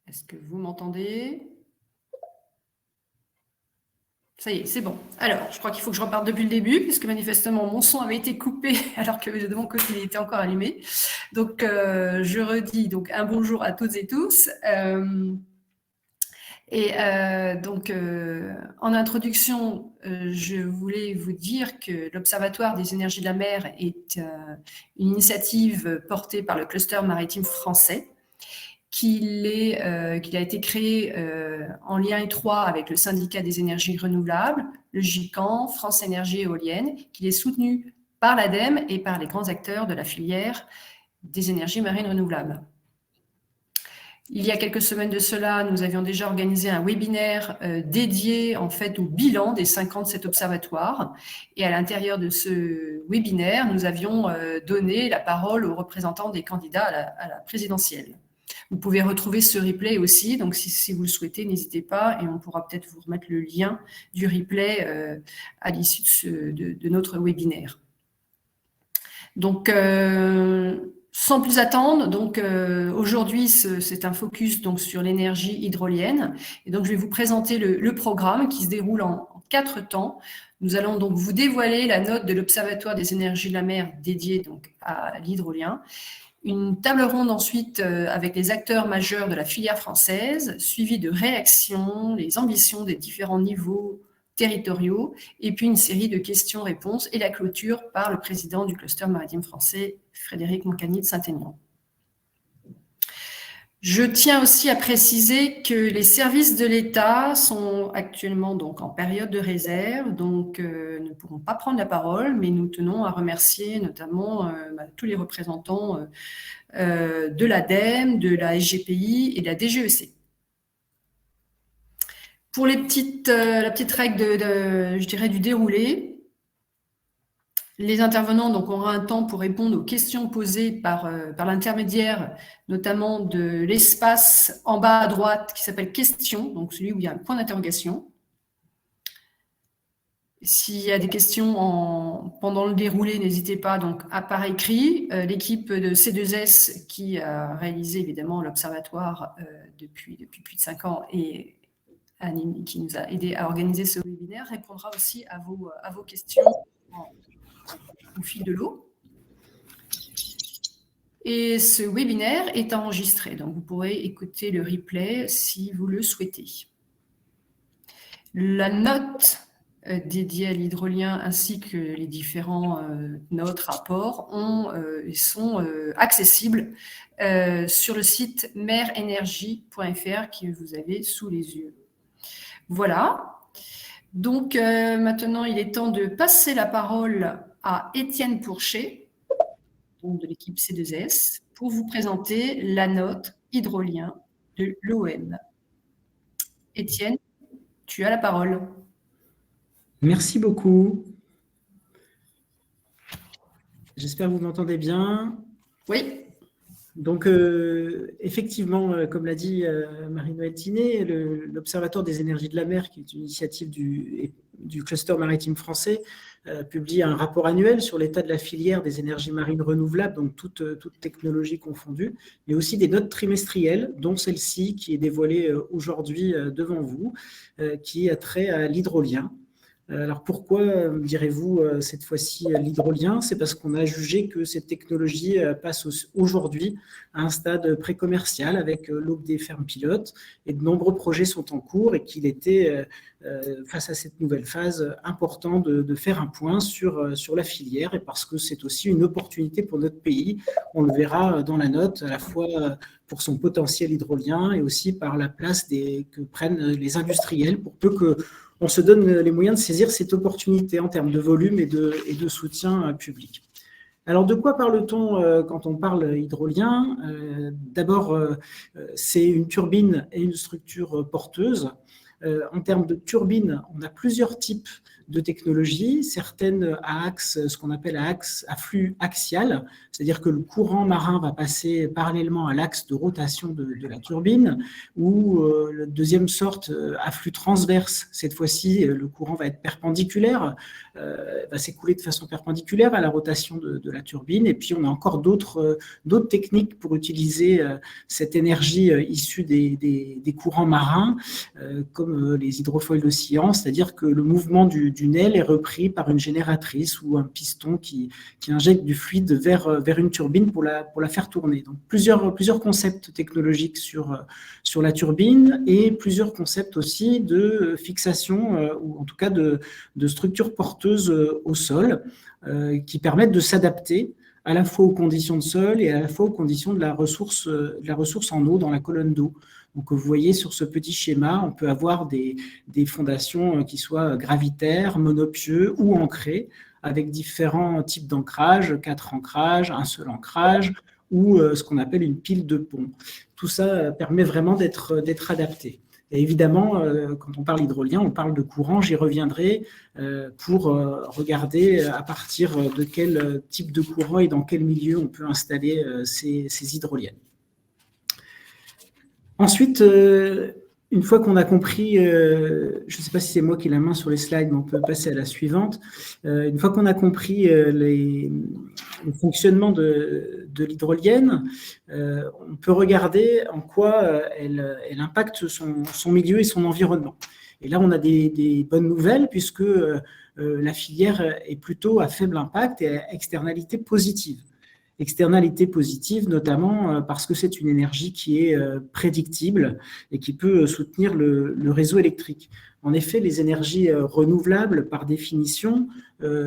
Est-ce que vous m'entendez? Ça y est, c'est bon. Alors, je crois qu'il faut que je reparte depuis le début, puisque manifestement, mon son avait été coupé alors que de mon côté, il était encore allumé. Donc, je redis donc un bonjour à toutes et tous. En introduction, je voulais vous dire que l'Observatoire des énergies de la mer est une initiative portée par le cluster maritime français, qu'il a été créé en lien étroit avec le syndicat des énergies renouvelables, le GICAN, France Énergie Éolienne, qu'il est soutenu par l'ADEME et par les grands acteurs de la filière des énergies marines renouvelables. Il y a quelques semaines de cela, nous avions déjà organisé un webinaire dédié en fait au bilan des 5 ans de cet observatoire. Et à l'intérieur de ce webinaire, nous avions donné la parole aux représentants des candidats à la présidentielle. Vous pouvez retrouver ce replay aussi, donc si vous le souhaitez, n'hésitez pas et on pourra peut-être vous remettre le lien du replay à l'issue de notre webinaire. Donc, sans plus attendre, donc aujourd'hui c'est un focus donc sur l'énergie hydrolienne et donc je vais vous présenter le programme qui se déroule en 4 temps. Nous allons donc vous dévoiler la note de l'Observatoire des énergies de la mer dédiée donc à l'hydrolien. Une table ronde ensuite avec les acteurs majeurs de la filière française, suivie de réactions, les ambitions des différents niveaux territoriaux, et puis une série de questions-réponses et la clôture par le président du cluster maritime français, Frédéric Moncani de Saint-Aignan. Je tiens aussi à préciser que les services de l'État sont actuellement donc en période de réserve, donc ne pourront pas prendre la parole, mais nous tenons à remercier notamment tous les représentants de l'ADEME, de la SGPI et de la DGEC. Pour la petite règle je dirais, du déroulé, les intervenants donc, auront un temps pour répondre aux questions posées par l'intermédiaire, notamment de l'espace en bas à droite qui s'appelle « Questions », donc celui où il y a un point d'interrogation. S'il y a des questions pendant le déroulé, n'hésitez pas donc par écrit. L'équipe de C2S qui a réalisé évidemment l'observatoire depuis plus de 5 ans et qui nous a aidé à organiser ce webinaire répondra aussi à vos questions au fil de l'eau. Et ce webinaire est enregistré, donc vous pourrez écouter le replay si vous le souhaitez. La note dédiée à l'hydrolien ainsi que les différents notes, rapports sont accessibles sur le site merenergie.fr que vous avez sous les yeux. Voilà. Donc maintenant, il est temps de passer la parole à Étienne Pourchet, donc de l'équipe C2S, pour vous présenter la note hydrolien de l'OM. Étienne, tu as la parole. Merci beaucoup. J'espère que vous m'entendez bien. Oui. Donc, effectivement, comme l'a dit Marie-Noëlle Tinet, l'Observatoire des énergies de la mer, qui est une initiative du cluster maritime français, publie un rapport annuel sur l'état de la filière des énergies marines renouvelables, donc toutes technologies confondues, mais aussi des notes trimestrielles, dont celle-ci qui est dévoilée aujourd'hui devant vous, qui a trait à l'hydrolien. Alors pourquoi, direz-vous, cette fois-ci l'hydrolien? C'est parce qu'on a jugé que cette technologie passe aujourd'hui à un stade pré-commercial avec l'aube des fermes pilotes et de nombreux projets sont en cours et qu'il était, face à cette nouvelle phase, important de faire un point sur la filière et parce que c'est aussi une opportunité pour notre pays. On le verra dans la note, à la fois pour son potentiel hydrolien et aussi par la place que prennent les industriels pour peu qu'on se donne les moyens de saisir cette opportunité en termes de volume et de soutien public. Alors, de quoi parle-t-on quand on parle hydrolien? D'abord, c'est une turbine et une structure porteuse. En termes de turbine, on a plusieurs types de technologies, certaines à axe, ce qu'on appelle à flux axial, c'est-à-dire que le courant marin va passer parallèlement à l'axe de rotation de la turbine, ou la deuxième sorte, à flux transverse. Cette fois-ci, le courant va être perpendiculaire, va s'écouler de façon perpendiculaire à la rotation de la turbine. Et puis, on a encore d'autres techniques pour utiliser cette énergie issue des courants marins, comme les hydrofoils oscillants, c'est-à-dire que le mouvement d'une aile est repris par une génératrice ou un piston qui injecte du fluide vers une turbine pour la faire tourner. Donc, plusieurs concepts technologiques sur la turbine et plusieurs concepts aussi de fixation ou en tout cas de structures porteuses au sol qui permettent de s'adapter à la fois aux conditions de sol et à la fois aux conditions de la ressource en eau dans la colonne d'eau. Donc, vous voyez sur ce petit schéma, on peut avoir des fondations qui soient gravitaires, monopieux ou ancrées, avec différents types d'ancrage, 4 ancrages, un seul ancrage, ou ce qu'on appelle une pile de pont. Tout ça permet vraiment d'être adapté. Et évidemment, quand on parle hydrolien, on parle de courant, j'y reviendrai pour regarder à partir de quel type de courant et dans quel milieu on peut installer ces hydroliennes. Ensuite, une fois qu'on a compris, je ne sais pas si c'est moi qui ai la main sur les slides, mais on peut passer à la suivante. Une fois qu'on a compris le fonctionnement de l'hydrolienne, on peut regarder en quoi elle impacte son milieu et son environnement. Et là, on a des bonnes nouvelles puisque la filière est plutôt à faible impact et à externalité positive. Externalité positive, notamment parce que c'est une énergie qui est prédictible et qui peut soutenir le réseau électrique. En effet, les énergies renouvelables, par définition,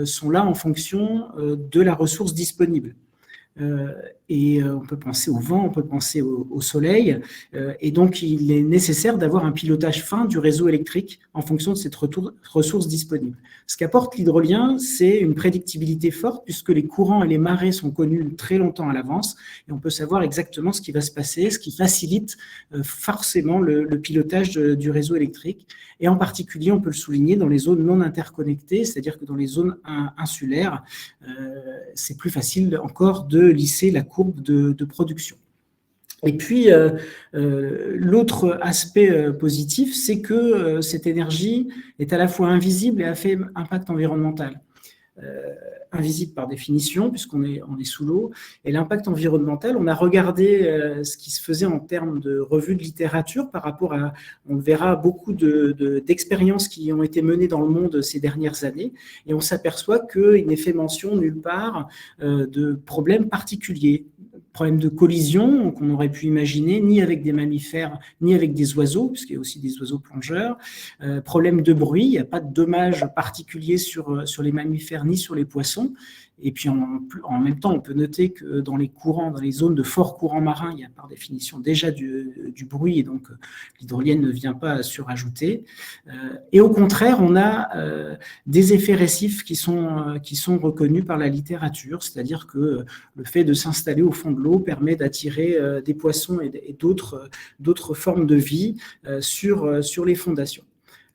sont là en fonction de la ressource disponible. Et on peut penser au vent, on peut penser au soleil, et donc il est nécessaire d'avoir un pilotage fin du réseau électrique en fonction de cette ressource disponible. Ce qu'apporte l'hydrolien, c'est une prédictibilité forte puisque les courants et les marées sont connus très longtemps à l'avance et on peut savoir exactement ce qui va se passer, ce qui facilite forcément le pilotage du réseau électrique. Et en particulier, on peut le souligner dans les zones non interconnectées, c'est-à-dire que dans les zones insulaires, c'est plus facile encore de lisser la courbe de production. Et puis, l'autre aspect positif, c'est que cette énergie est à la fois invisible et à faible impact environnemental. Invisible par définition, puisqu'on est sous l'eau, et l'impact environnemental, on a regardé ce qui se faisait en termes de revues de littérature par rapport à, on verra, beaucoup d'expériences qui ont été menées dans le monde ces dernières années, et on s'aperçoit qu'il n'est fait mention nulle part de problèmes particuliers, problèmes de collision qu'on aurait pu imaginer, ni avec des mammifères, ni avec des oiseaux, puisqu'il y a aussi des oiseaux plongeurs, problème de bruit, il n'y a pas de dommages particuliers sur les mammifères ni sur les poissons. Et puis en même temps, on peut noter que dans les courants, dans les zones de fort courant marin, il y a par définition déjà du bruit et donc l'hydrolienne ne vient pas surajouter. Et au contraire, on a des effets récifs qui sont reconnus par la littérature, c'est-à-dire que le fait de s'installer au fond de l'eau permet d'attirer des poissons et d'autres formes de vie sur les fondations.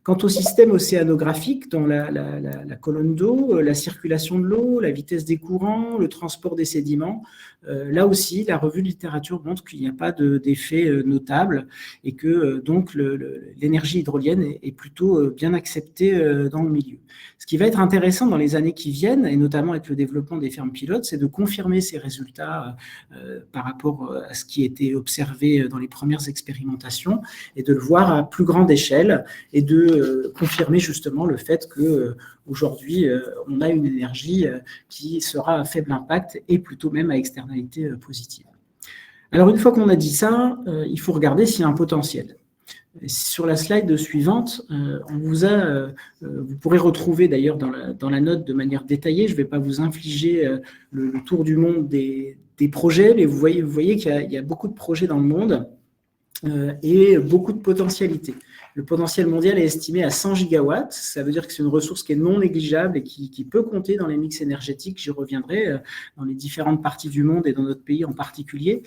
Quant au système océanographique, dans la colonne d'eau, la circulation de l'eau, la vitesse des courants, le transport des sédiments, là aussi, la revue de littérature montre qu'il n'y a pas d'effet notable et que donc l'énergie hydrolienne est plutôt bien acceptée dans le milieu. Ce qui va être intéressant dans les années qui viennent, et notamment avec le développement des fermes pilotes, c'est de confirmer ces résultats par rapport à ce qui était observé dans les premières expérimentations et de le voir à plus grande échelle et de confirmer justement le fait qu'aujourd'hui, on a une énergie qui sera à faible impact et plutôt même à externalité positive. Alors, une fois qu'on a dit ça, il faut regarder s'il y a un potentiel. Sur la slide suivante, vous pourrez retrouver d'ailleurs dans la note de manière détaillée, je ne vais pas vous infliger le tour du monde des projets, mais vous voyez qu'il y a beaucoup de projets dans le monde et beaucoup de potentialités. Le potentiel mondial est estimé à 100 gigawatts, ça veut dire que c'est une ressource qui est non négligeable et qui peut compter dans les mix énergétiques, j'y reviendrai, dans les différentes parties du monde et dans notre pays en particulier.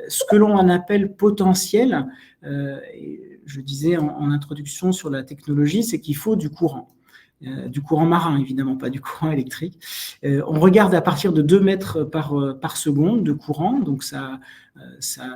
Ce que l'on en appelle potentiel, je disais en introduction sur la technologie, c'est qu'il faut du courant. du courant marin, évidemment, pas du courant électrique. On regarde à partir de 2 mètres par seconde de courant, donc ça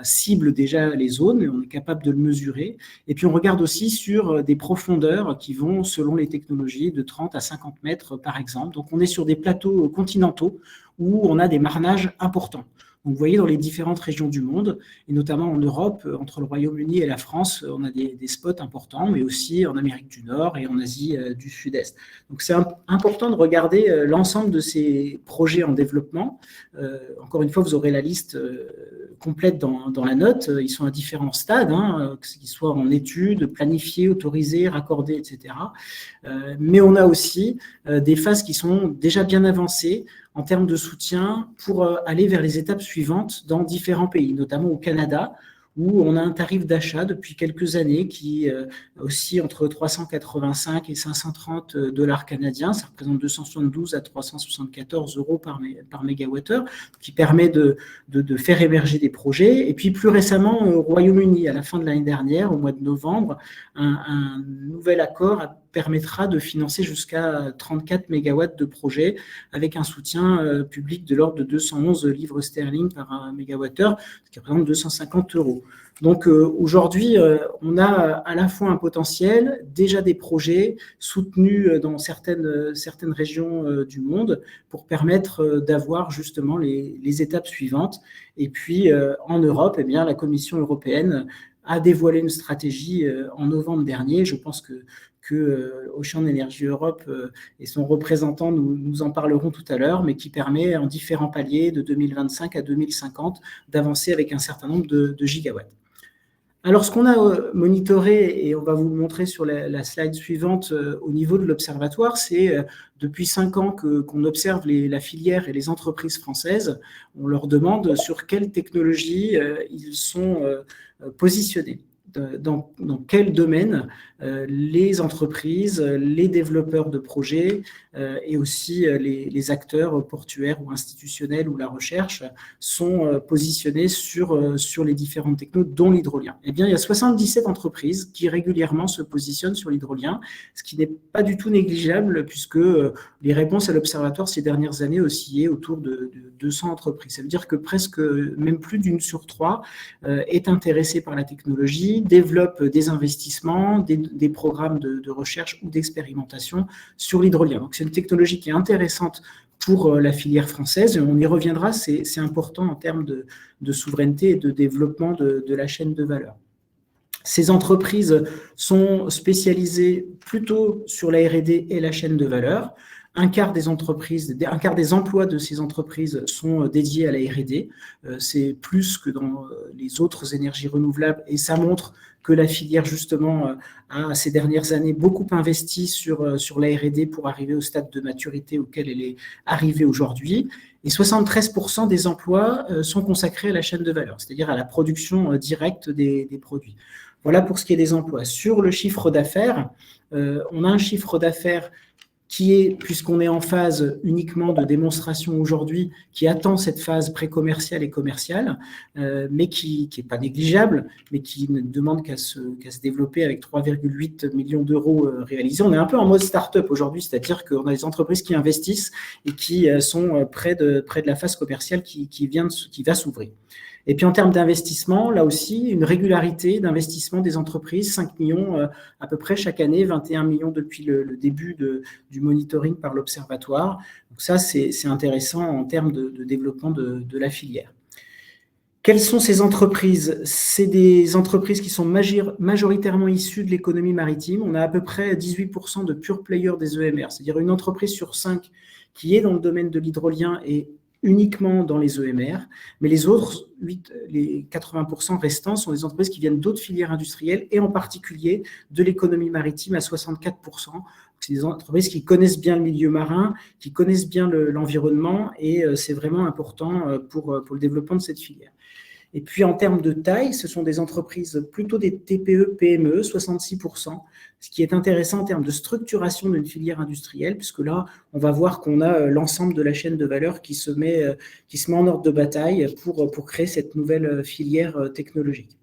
cible déjà les zones, et on est capable de le mesurer. Et puis on regarde aussi sur des profondeurs qui vont, selon les technologies, de 30 à 50 mètres par exemple. Donc on est sur des plateaux continentaux où on a des marnages importants. Donc, vous voyez, dans les différentes régions du monde, et notamment en Europe, entre le Royaume-Uni et la France, on a des spots importants, mais aussi en Amérique du Nord et en Asie du Sud-Est. Donc, c'est important de regarder l'ensemble de ces projets en développement. Encore une fois, vous aurez la liste complète dans la note. Ils sont à différents stades, qu'ils soient en études, planifiés, autorisés, raccordés, etc. Mais on a aussi des phases qui sont déjà bien avancées en termes de soutien pour aller vers les étapes suivantes dans différents pays, notamment au Canada, où on a un tarif d'achat depuis quelques années qui oscille entre 385 et 530 dollars canadiens. Ça représente 272 à 374 euros par mégawattheure, qui permet de faire émerger des projets. Et puis plus récemment, au Royaume-Uni, à la fin de l'année dernière, au mois de novembre, un nouvel accord permettra de financer jusqu'à 34 mégawatts de projets avec un soutien public de l'ordre de 211 livres sterling par mégawattheure, ce qui représente 250 euros. Donc aujourd'hui, on a à la fois un potentiel, déjà des projets soutenus dans certaines régions du monde pour permettre d'avoir justement les étapes suivantes. Et puis en Europe, eh bien, la Commission européenne a dévoilé une stratégie en novembre dernier. Je pense que Ocean Energy Europe et son représentant nous en parleront tout à l'heure, mais qui permet en différents paliers de 2025 à 2050 d'avancer avec un certain nombre de gigawatts. Alors, ce qu'on a monitoré, et on va vous le montrer sur la slide suivante au niveau de l'observatoire, c'est depuis 5 ans qu'on observe la filière et les entreprises françaises. On leur demande sur quelle technologie ils sont positionnés. Dans quel domaine les entreprises, les développeurs de projets et aussi les acteurs portuaires ou institutionnels ou la recherche sont positionnés sur les différentes technos, dont l'hydrolien. Eh bien, il y a 77 entreprises qui régulièrement se positionnent sur l'hydrolien, ce qui n'est pas du tout négligeable puisque les réponses à l'observatoire ces dernières années oscillaient autour de 200 entreprises. Ça veut dire que presque même plus d'une sur 3 est intéressée par la technologie, développe des investissements, des programmes de recherche ou d'expérimentation sur l'hydrolien. Donc, c'est une technologie qui est intéressante pour la filière française. On y reviendra, c'est important en termes de souveraineté et de développement de la chaîne de valeur. Ces entreprises sont spécialisées plutôt sur la R&D et la chaîne de valeur. Un quart des emplois de ces entreprises sont dédiés à la R&D. C'est plus que dans les autres énergies renouvelables et ça montre que la filière, justement, a ces dernières années beaucoup investi sur la R&D pour arriver au stade de maturité auquel elle est arrivée aujourd'hui. Et 73% des emplois sont consacrés à la chaîne de valeur, c'est-à-dire à la production directe des produits. Voilà pour ce qui est des emplois. Sur le chiffre d'affaires, on a un chiffre d'affaires qui est, puisqu'on est en phase uniquement de démonstration aujourd'hui, qui attend cette phase pré-commerciale et commerciale, mais qui n'est pas négligeable, mais qui ne demande qu'à se développer avec 3,8 millions d'euros réalisés. On est un peu en mode start-up aujourd'hui, c'est-à-dire qu'on a des entreprises qui investissent et qui sont près de la phase commerciale qui va s'ouvrir. Et puis en termes d'investissement, là aussi, une régularité d'investissement des entreprises, 5 millions à peu près chaque année, 21 millions depuis le début du monitoring par l'Observatoire. Donc ça, c'est intéressant en termes de développement de la filière. Quelles sont ces entreprises? C'est des entreprises qui sont majoritairement issues de l'économie maritime. On a à peu près 18% de pure players des EMR, c'est-à-dire une entreprise sur 5 qui est dans le domaine de l'hydrolien et uniquement dans les EMR, mais les autres, les 80% restants, sont des entreprises qui viennent d'autres filières industrielles et en particulier de l'économie maritime à 64%. C'est des entreprises qui connaissent bien le milieu marin, qui connaissent bien l'environnement et c'est vraiment important pour le développement de cette filière. Et puis, en termes de taille, ce sont des entreprises plutôt des TPE, PME, 66%, ce qui est intéressant en termes de structuration d'une filière industrielle, puisque là, on va voir qu'on a l'ensemble de la chaîne de valeur qui se met en ordre de bataille pour créer cette nouvelle filière technologique.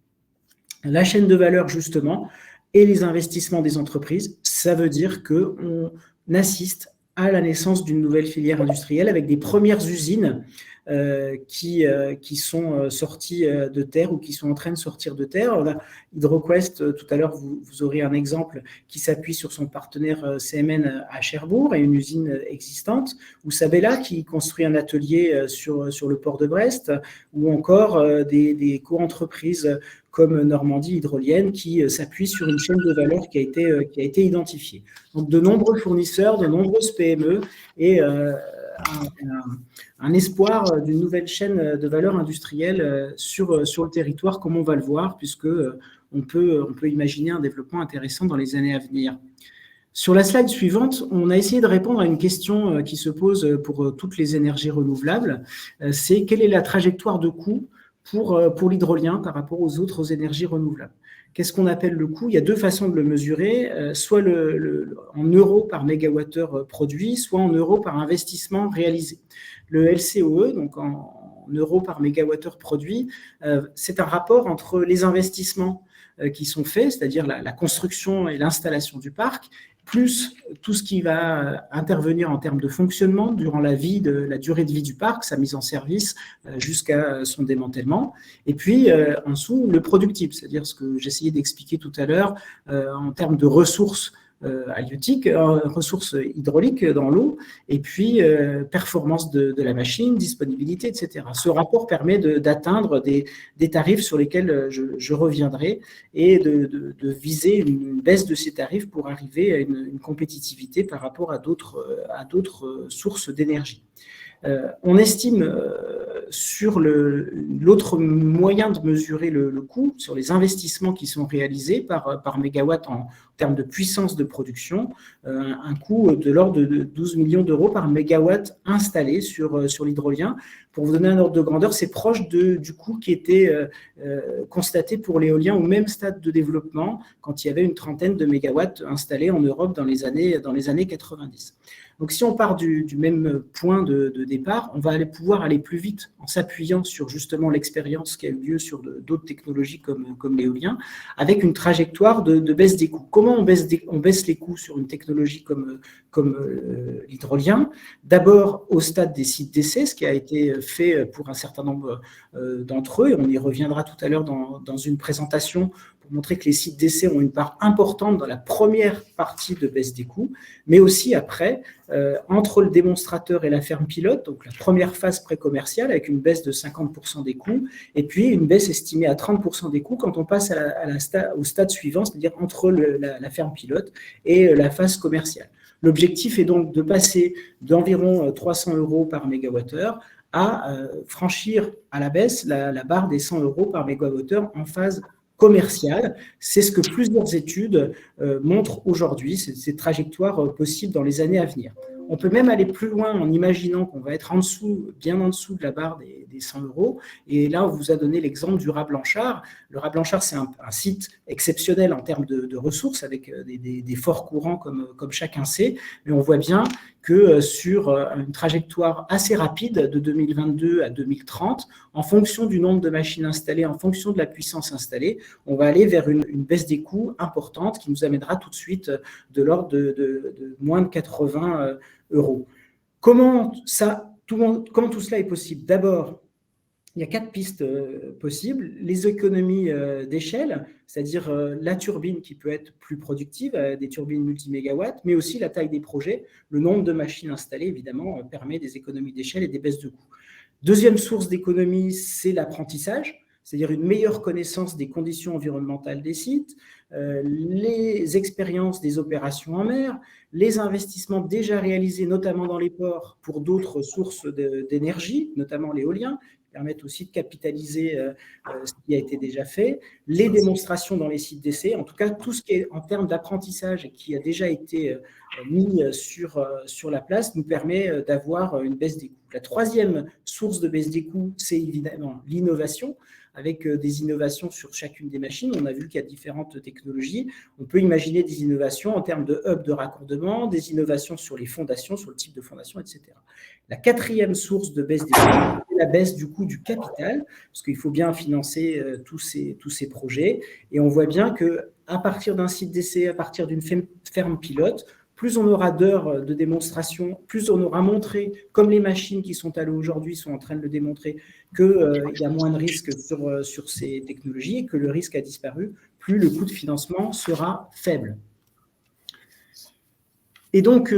La chaîne de valeur, justement, et les investissements des entreprises, ça veut dire qu'on assiste à la naissance d'une nouvelle filière industrielle avec des premières usines qui sont sorties de terre ou qui sont en train de sortir de terre. On a HydroQuest, tout à l'heure, vous aurez un exemple qui s'appuie sur son partenaire CMN à Cherbourg et une usine existante, ou Sabella qui construit un atelier sur le port de Brest, ou encore des co-entreprises comme Normandie Hydrolienne qui s'appuient sur une chaîne de valeur qui a été identifiée. Donc de nombreux fournisseurs, de nombreuses PME et un espoir d'une nouvelle chaîne de valeur industrielle sur le territoire, comme on va le voir, puisque on peut imaginer un développement intéressant dans les années à venir. Sur la slide suivante, on a essayé de répondre à une question qui se pose pour toutes les énergies renouvelables, c'est quelle est la trajectoire de coût pour l'hydrolien par rapport aux autres énergies renouvelables. Qu'est-ce qu'on appelle le coût? Il y a deux façons de le mesurer, soit en euros par mégawattheure produit, soit en euros par investissement réalisé. Le LCOE, donc en euros par mégawattheure produit, c'est un rapport entre les investissements qui sont faits, c'est-à-dire la construction et l'installation du parc, plus tout ce qui va intervenir en termes de fonctionnement durant la durée de vie du parc, sa mise en service jusqu'à son démantèlement. Et puis, en dessous, le productible, c'est-à-dire ce que j'essayais d'expliquer tout à l'heure en termes de ressources halieutiques, ressources hydrauliques dans l'eau, et puis performance de la machine, disponibilité, etc. Ce rapport permet d'atteindre des tarifs sur lesquels je reviendrai et de viser une baisse de ces tarifs pour arriver à une compétitivité par rapport à d'autres sources d'énergie. On estime sur l'autre moyen de mesurer le coût, sur les investissements qui sont réalisés par mégawatt en termes de puissance de production, un coût de l'ordre de 12 millions d'euros par mégawatt installé sur l'hydrolien. Pour vous donner un ordre de grandeur, c'est proche du coût qui était constaté pour l'éolien au même stade de développement quand il y avait une trentaine de mégawatts installés en Europe dans les années 90. Donc, si on part du même point de départ, on va pouvoir aller plus vite en s'appuyant sur justement l'expérience qui a eu lieu sur d'autres technologies comme l'éolien, avec une trajectoire de baisse des coûts. Comment on baisse les coûts sur une technologie comme l'hydrolien? D'abord au stade des sites d'essai, ce qui a été fait pour un certain nombre d'entre eux, et on y reviendra tout à l'heure dans une présentation pour montrer que les sites d'essai ont une part importante dans la première partie de baisse des coûts, mais aussi après, entre le démonstrateur et la ferme pilote, donc la première phase pré-commerciale avec une baisse de 50% des coûts, et puis une baisse estimée à 30% des coûts quand on passe au stade suivant, c'est-à-dire entre la ferme pilote et la phase commerciale. L'objectif est donc de passer d'environ 300 euros par mégawattheure à franchir à la baisse la barre des 100 euros par mégawattheure en phase commerciale. C'est ce que plusieurs études montrent aujourd'hui, ces trajectoires possibles dans les années à venir. On peut même aller plus loin en imaginant qu'on va être bien en dessous de la barre des 100 euros. Et là, on vous a donné l'exemple du Raz Blanchard. Le Raz Blanchard, c'est un site exceptionnel en termes de ressources, avec des forts courants comme chacun sait. Mais on voit bien que sur une trajectoire assez rapide de 2022 à 2030, en fonction du nombre de machines installées, en fonction de la puissance installée, on va aller vers une baisse des coûts importante qui nous amènera tout de suite de l'ordre de moins de 80 euros. Comment tout cela est possible? D'abord, il y a 4 pistes possibles. Les économies d'échelle, c'est-à-dire la turbine qui peut être plus productive, des turbines multimégawatts, mais aussi la taille des projets. Le nombre de machines installées, évidemment, permet des économies d'échelle et des baisses de coûts. Deuxième source d'économie, c'est l'apprentissage, c'est-à-dire une meilleure connaissance des conditions environnementales des sites, les expériences des opérations en mer, les investissements déjà réalisés, notamment dans les ports, pour d'autres sources d'énergie, notamment l'éolien, permettent aussi de capitaliser ce qui a été déjà fait, les démonstrations dans les sites d'essai, en tout cas tout ce qui est en termes d'apprentissage et qui a déjà été mis sur la place nous permet d'avoir une baisse des coûts. La troisième source de baisse des coûts, c'est évidemment l'innovation, avec des innovations sur chacune des machines. On a vu qu'il y a différentes technologies. On peut imaginer des innovations en termes de hub de raccordement, des innovations sur les fondations, sur le type de fondation, etc. La quatrième source de baisse des coûts, c'est la baisse du coût du capital, parce qu'il faut bien financer tous ces projets. Et on voit bien qu'à partir d'un site d'essai, à partir d'une ferme pilote, plus on aura d'heures de démonstration, plus on aura montré, comme les machines qui sont à l'eau aujourd'hui sont en train de le démontrer, qu'il y a moins de risques sur ces technologies et que le risque a disparu, plus le coût de financement sera faible. Et donc,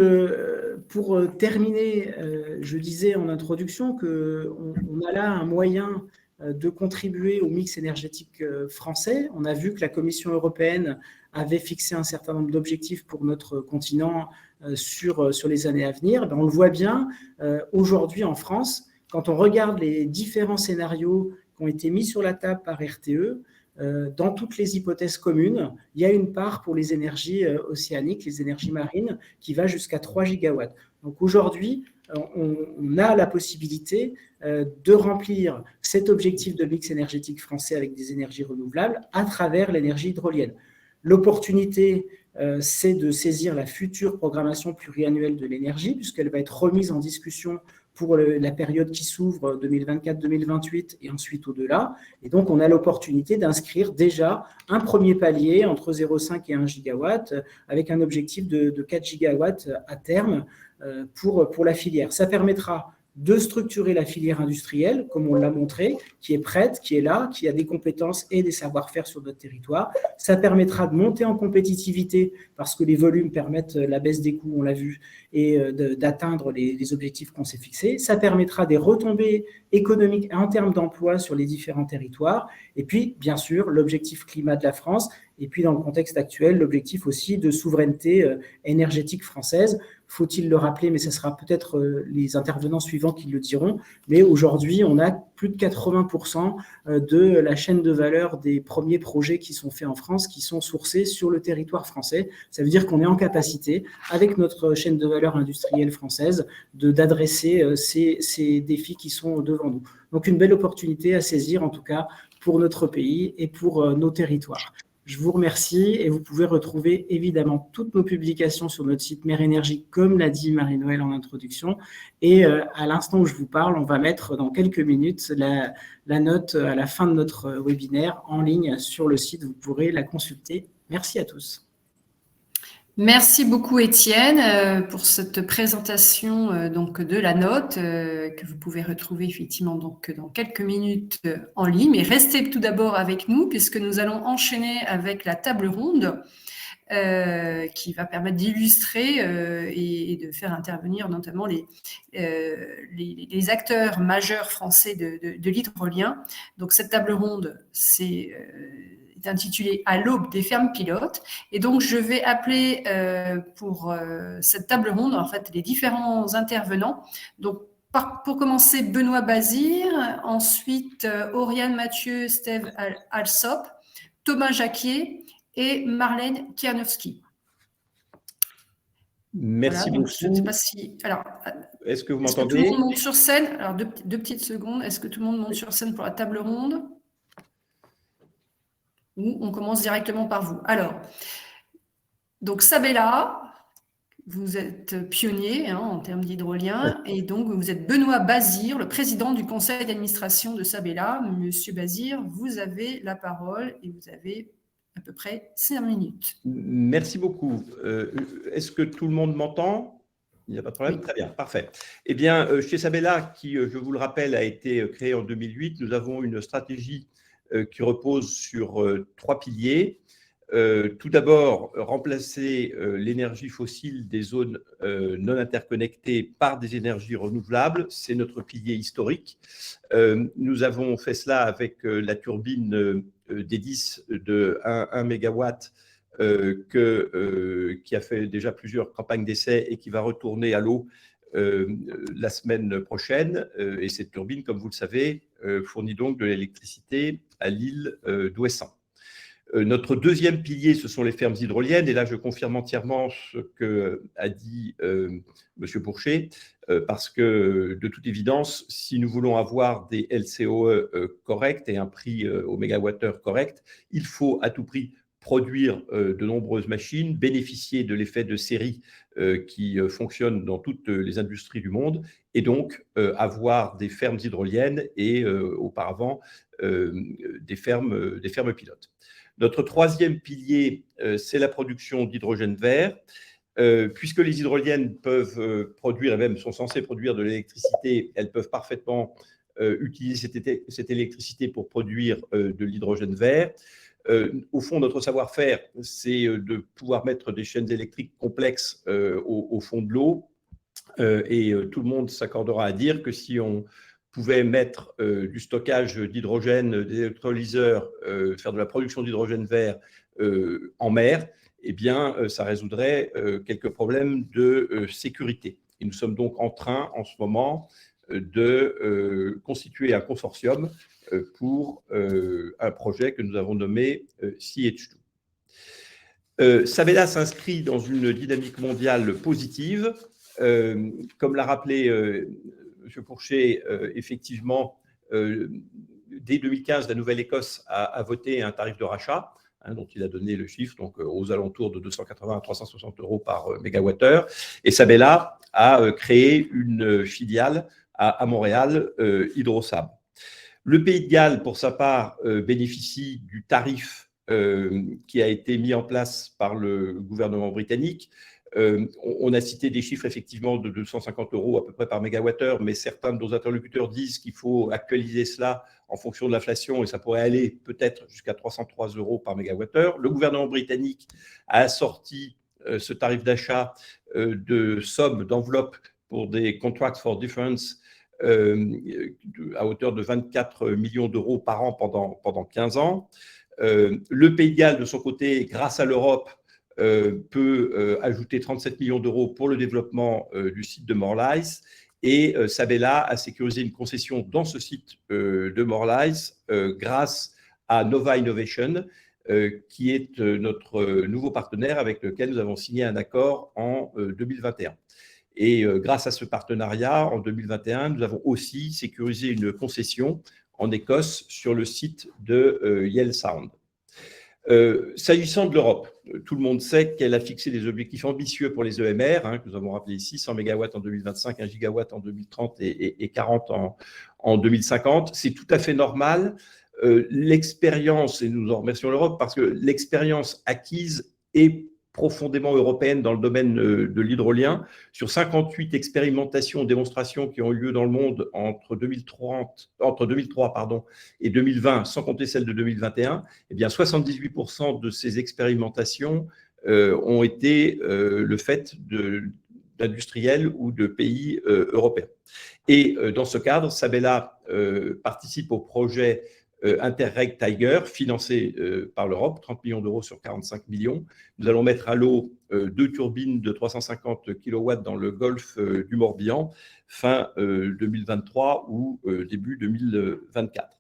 pour terminer, je disais en introduction qu'on a là un moyen de contribuer au mix énergétique français. On a vu que la Commission européenne avait fixé un certain nombre d'objectifs pour notre continent sur les années à venir. On le voit bien aujourd'hui en France, quand on regarde les différents scénarios qui ont été mis sur la table par RTE, dans toutes les hypothèses communes, il y a une part pour les énergies océaniques, les énergies marines, qui va jusqu'à 3 gigawatts. Donc aujourd'hui, on a la possibilité de remplir cet objectif de mix énergétique français avec des énergies renouvelables à travers l'énergie hydrolienne. L'opportunité, c'est de saisir la future programmation pluriannuelle de l'énergie, puisqu'elle va être remise en discussion pour la période qui s'ouvre 2024-2028 et ensuite au-delà. Et donc, on a l'opportunité d'inscrire déjà un premier palier entre 0,5 et 1 gigawatt avec un objectif de 4 gigawatts à terme pour la filière. Ça permettra de structurer la filière industrielle, comme on l'a montré, qui est prête, qui est là, qui a des compétences et des savoir-faire sur notre territoire. Ça permettra de monter en compétitivité parce que les volumes permettent la baisse des coûts, on l'a vu, et d'atteindre les objectifs qu'on s'est fixés. Ça permettra des retombées économiques en termes d'emploi sur les différents territoires. Et puis, bien sûr, l'objectif climat de la France. Et puis, dans le contexte actuel, l'objectif aussi de souveraineté énergétique française. Faut-il le rappeler, mais ce sera peut-être les intervenants suivants qui le diront. Mais aujourd'hui, on a plus de 80% de la chaîne de valeur des premiers projets qui sont faits en France, qui sont sourcés sur le territoire français. Ça veut dire qu'on est en capacité, avec notre chaîne de valeur industrielle française, d'adresser ces défis qui sont devant nous. Donc, une belle opportunité à saisir, en tout cas, pour notre pays et pour nos territoires. Je vous remercie et vous pouvez retrouver évidemment toutes nos publications sur notre site Mer Énergie, comme l'a dit Marie-Noëlle en introduction. Et à l'instant où je vous parle, on va mettre dans quelques minutes la note à la fin de notre webinaire en ligne sur le site. Vous pourrez la consulter. Merci à tous. Merci beaucoup Étienne pour cette présentation donc de la note que vous pouvez retrouver effectivement donc dans quelques minutes en ligne. Mais restez tout d'abord avec nous puisque nous allons enchaîner avec la table ronde qui va permettre d'illustrer et de faire intervenir notamment les acteurs majeurs français de l'hydrolien. Donc cette table ronde, c'est intitulé « À l'aube des fermes pilotes ». Et donc, je vais appeler pour cette table ronde, en fait, les différents intervenants. Donc, pour commencer, Benoît Bazir, ensuite Oriane Mathieu, Steve Alsop, Thomas Jacquier et Marlène Kiernowski. Merci voilà, beaucoup. Je ne sais pas si... Alors, est-ce que vous m'entendez? Est-ce que tout le monde monte sur scène? Alors, deux petites secondes. Est-ce que tout le monde monte sur scène pour la table ronde? Ou on commence directement par vous. Alors, donc Sabella, vous êtes pionnier en termes d'hydrolien, et donc vous êtes Benoît Bazir, le président du conseil d'administration de Sabella. Monsieur Bazir, vous avez la parole et vous avez à peu près 5 minutes. Merci beaucoup. Est-ce que tout le monde m'entend? Il n'y a pas de problème? Oui. Très bien, parfait. Eh bien, chez Sabella, qui, je vous le rappelle, a été créé en 2008, nous avons une stratégie qui repose sur 3 piliers. Tout d'abord, remplacer l'énergie fossile des zones non interconnectées par des énergies renouvelables. C'est notre pilier historique. Nous avons fait cela avec la turbine d'Edis de 1 MW qui a fait déjà plusieurs campagnes d'essai et qui va retourner à l'eau la semaine prochaine. Et cette turbine, comme vous le savez, fournit donc de l'électricité à l'île d'Ouessant. Notre deuxième pilier, ce sont les fermes hydroliennes. Et là, je confirme entièrement ce qu'a dit M. Pourchet, parce que, de toute évidence, si nous voulons avoir des LCOE corrects et un prix au mégawattheure correct, il faut à tout prix produire de nombreuses machines, bénéficier de l'effet de série qui fonctionne dans toutes les industries du monde, et donc avoir des fermes hydroliennes et auparavant des fermes pilotes. Notre troisième pilier, c'est la production d'hydrogène vert. puisque les hydroliennes peuvent produire, et même sont censées produire de l'électricité, elles peuvent parfaitement utiliser cette électricité pour produire de l'hydrogène vert. Au fond, notre savoir-faire, c'est de pouvoir mettre des chaînes électriques complexes au fond de l'eau. Et tout le monde s'accordera à dire que si on pouvait mettre du stockage d'hydrogène, des électrolyseurs, faire de la production d'hydrogène vert en mer, eh bien, ça résoudrait quelques problèmes de sécurité. Et nous sommes donc en train, en ce moment, de constituer un consortium pour un projet que nous avons nommé CH2. Sabela s'inscrit dans une dynamique mondiale positive. Comme l'a rappelé M. Pourchet, effectivement, dès 2015, la Nouvelle-Écosse a voté un tarif de rachat, dont il a donné le chiffre, donc aux alentours de 280 à 360 € par mégawattheure. Et Sabela a créé une filiale à Montréal, Hydrosab. Le Pays de Galles, pour sa part, bénéficie du tarif qui a été mis en place par le gouvernement britannique. On a cité des chiffres effectivement de 250 € à peu près par mégawattheure, mais certains de nos interlocuteurs disent qu'il faut actualiser cela en fonction de l'inflation et ça pourrait aller peut-être jusqu'à 303 € par mégawattheure. Le gouvernement britannique a assorti ce tarif d'achat de sommes d'enveloppes pour des contracts for difference à hauteur de 24 millions d'euros par an pendant 15 ans. Le Pays de Galles, de son côté, grâce à l'Europe, peut ajouter 37 millions d'euros pour le développement du site de Morlaix. Et Sabela a sécurisé une concession dans ce site de Morlaix grâce à Nova Innovation, qui est notre nouveau partenaire avec lequel nous avons signé un accord en 2021. Et grâce à ce partenariat, en 2021, nous avons aussi sécurisé une concession en Écosse sur le site de Yell Sound. S'agissant de l'Europe, tout le monde sait qu'elle a fixé des objectifs ambitieux pour les EMR, que nous avons rappelé ici, 100 MW en 2025, 1 gigawatt en 2030 et 40 en 2050. C'est tout à fait normal. L'expérience, et nous en remercions l'Europe, parce que l'expérience acquise est profondément européenne dans le domaine de l'hydrolien. Sur 58 expérimentations, démonstrations qui ont eu lieu dans le monde entre 2003 et 2020, sans compter celle de 2021, eh bien 78% de ces expérimentations ont été le fait d'industriels ou de pays européens. Et dans ce cadre, Sabela participe au projet Interreg Tiger, financé par l'Europe, 30 millions d'euros sur 45 millions. Nous allons mettre à l'eau 2 turbines de 350 kW dans le golfe du Morbihan, fin 2023 ou début 2024.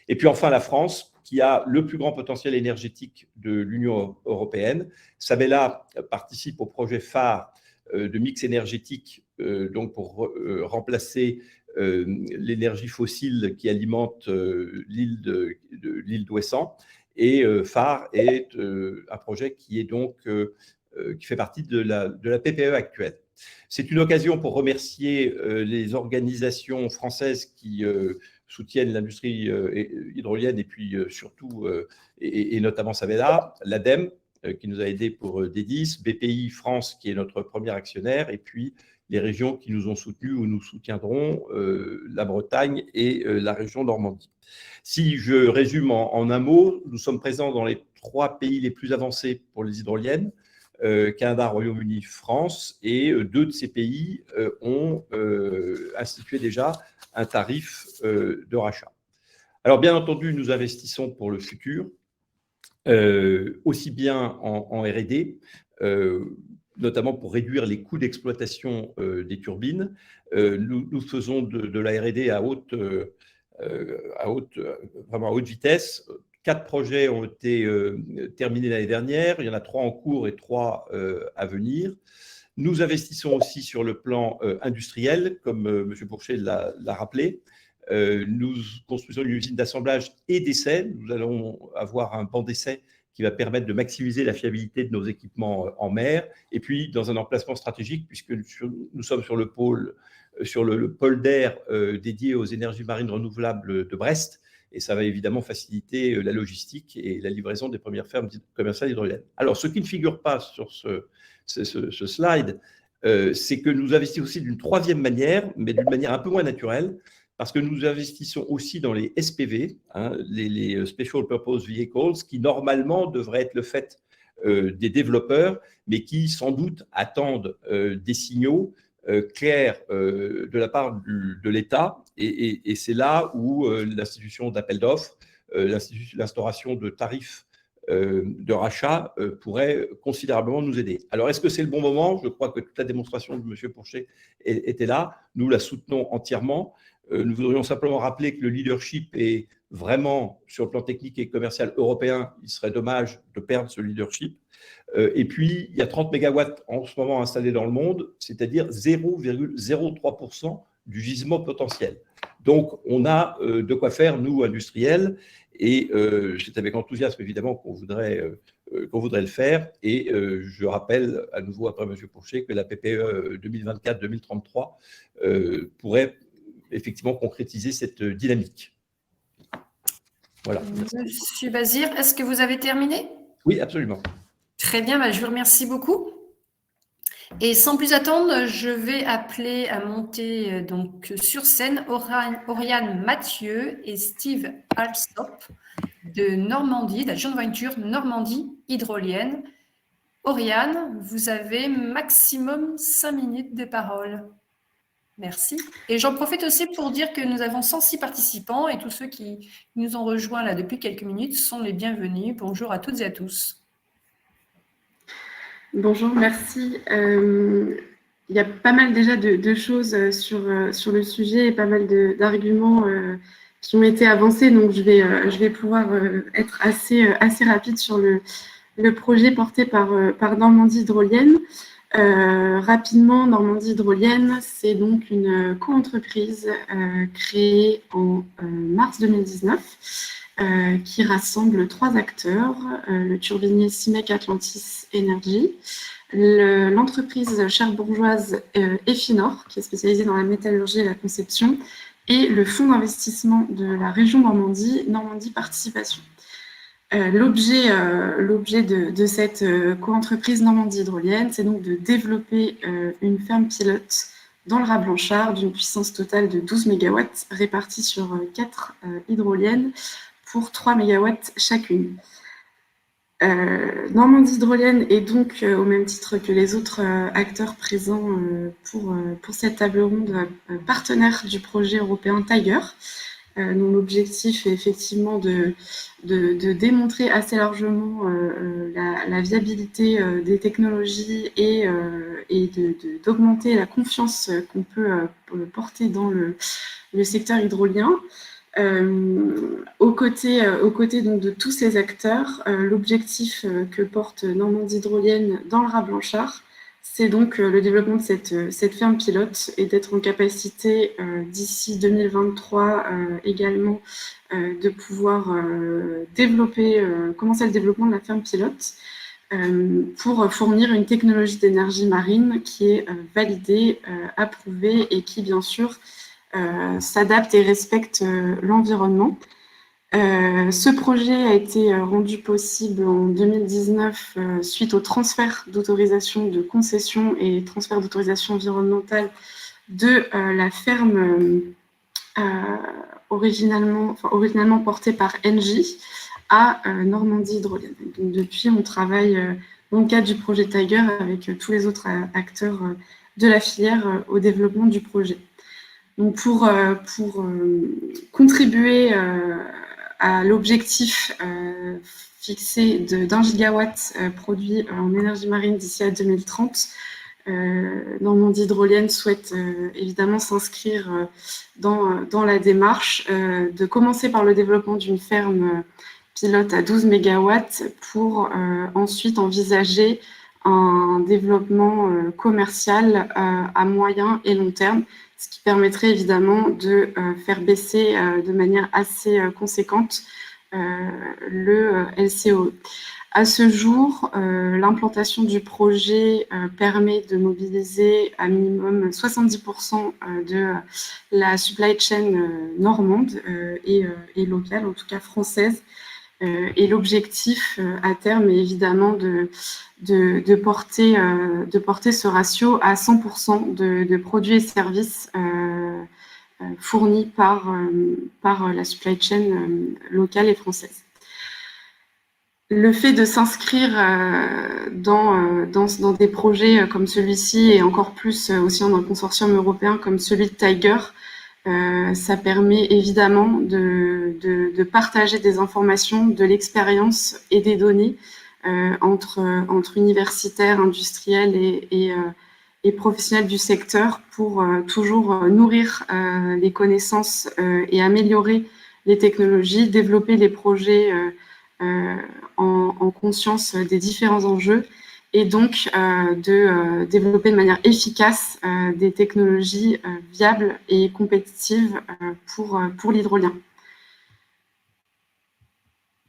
Et puis enfin la France, qui a le plus grand potentiel énergétique de l'Union européenne. Sabela participe au projet phare de mix énergétique donc pour remplacer l'énergie fossile qui alimente l'île d'Ouessant. Et phare est un projet qui est donc qui fait partie de la PPE actuelle. C'est une occasion pour remercier les organisations françaises qui soutiennent l'industrie hydrolienne et puis surtout et notamment Sabela, l'ADEME qui nous a aidés pour D10, BPI France qui est notre premier actionnaire et puis les régions qui nous ont soutenus ou nous soutiendront, la Bretagne et la région Normandie. Si je résume en un mot, nous sommes présents dans les 3 pays les plus avancés pour les hydroliennes, Canada, Royaume-Uni, France, et 2 de ces pays ont institué déjà un tarif de rachat. Alors bien entendu, nous investissons pour le futur, aussi bien en R&D, notamment pour réduire les coûts d'exploitation des turbines. Nous faisons de la R&D vraiment à haute vitesse. 4 projets ont été terminés l'année dernière. Il y en a 3 en cours et 3 à venir. Nous investissons aussi sur le plan industriel, comme M. Pourchet l'a rappelé. Nous construisons une usine d'assemblage et d'essai. Nous allons avoir un banc d'essai qui va permettre de maximiser la fiabilité de nos équipements en mer. Et puis, dans un emplacement stratégique, puisque nous sommes sur le pôle d'air dédié aux énergies marines renouvelables de Brest, et ça va évidemment faciliter la logistique et la livraison des premières fermes commerciales d'hydrogène. Alors, ce qui ne figure pas sur ce slide, c'est que nous investissons aussi d'une troisième manière, mais d'une manière un peu moins naturelle, parce que nous investissons aussi dans les SPV, hein, les Special Purpose Vehicles, qui normalement devraient être le fait des développeurs, mais qui sans doute attendent des signaux clairs de la part de l'État. Et c'est là où l'institution d'appel d'offres, l'instauration de tarifs de rachat pourrait considérablement nous aider. Alors, est-ce que c'est le bon moment? Je crois que toute la démonstration de M. Pourchet était là. Nous la soutenons entièrement. Nous voudrions simplement rappeler que le leadership est vraiment, sur le plan technique et commercial européen, il serait dommage de perdre ce leadership. Et puis, il y a 30 mégawatts en ce moment installés dans le monde, c'est-à-dire 0,03% du gisement potentiel. Donc, on a de quoi faire, nous, industriels, et c'est avec enthousiasme, évidemment, qu'on voudrait le faire. Et je rappelle à nouveau, après M. Pourchet, que la PPE 2024-2033 pourrait effectivement concrétiser cette dynamique. Voilà. Monsieur Bazir, est-ce que vous avez terminé? Oui, absolument. Très bien, je vous remercie beaucoup. Et sans plus attendre, je vais appeler à monter donc sur scène Oriane Mathieu et Steve Alsop de Normandie, de la joint venture Normandie Hydrolienne. Oriane, vous avez maximum 5 minutes de parole. Merci. Et j'en profite aussi pour dire que nous avons 106 participants et tous ceux qui nous ont rejoints là depuis quelques minutes sont les bienvenus. Bonjour à toutes et à tous. Bonjour, merci. Il y a pas mal déjà de choses sur le sujet et pas mal d'arguments qui ont été avancés, donc je vais pouvoir être assez rapide sur le projet porté par Normandie Hydrolienne. Rapidement, Normandie Hydrolienne, c'est donc une co-entreprise créée en mars 2019 qui rassemble 3 acteurs, le turbinier CIMEC Atlantis Energy, l'entreprise cherbourgeoise Efinor, qui est spécialisée dans la métallurgie et la conception, et le fonds d'investissement de la région Normandie, Normandie Participation. L'objet de cette co-entreprise Normandie Hydrolienne, c'est donc de développer une ferme pilote dans le Raz-Blanchard d'une puissance totale de 12 MW répartie sur 4 hydroliennes pour 3 MW chacune. Normandie Hydrolienne est donc, au même titre que les autres acteurs présents pour cette table ronde, partenaire du projet européen Tiger, dont l'objectif est effectivement de démontrer assez largement la viabilité des technologies et d'augmenter la confiance qu'on peut porter dans le secteur hydrolien. Aux côtés donc de tous ces acteurs, l'objectif que porte Normandie Hydrolienne dans le Raz-Blanchard, c'est donc le développement de cette ferme pilote et d'être en capacité d'ici 2023 également de pouvoir commencer le développement de la ferme pilote pour fournir une technologie d'énergie marine qui est validée, approuvée et qui bien sûr s'adapte et respecte l'environnement. Ce projet a été rendu possible en 2019 suite au transfert d'autorisation de concession et transfert d'autorisation environnementale de la ferme originellement portée par Engie à Normandie Hydrolienne. Donc, depuis, on travaille dans le cadre du projet Tiger avec tous les autres acteurs de la filière au développement du projet. Donc pour contribuer à l'objectif fixé d'1 gigawatt produit en énergie marine d'ici à 2030, Normandie Hydrolienne souhaite évidemment s'inscrire dans la démarche de commencer par le développement d'une ferme pilote à 12 MW pour ensuite envisager un développement commercial à moyen et long terme, ce qui permettrait évidemment de faire baisser de manière assez conséquente le LCOE. À ce jour, l'implantation du projet permet de mobiliser à minimum 70% de la supply chain normande et locale, en tout cas française. Et l'objectif à terme est évidemment de porter ce ratio à 100% de produits et services fournis par la supply chain locale et française. Le fait de s'inscrire dans des projets comme celui-ci et encore plus aussi dans un consortium européen comme celui de Tiger, ça permet évidemment de partager des informations, de l'expérience et des données entre universitaires, industriels et professionnels du secteur pour toujours nourrir les connaissances et améliorer les technologies, développer les projets en conscience des différents enjeux et donc de développer de manière efficace des technologies viables et compétitives pour l'hydrolien.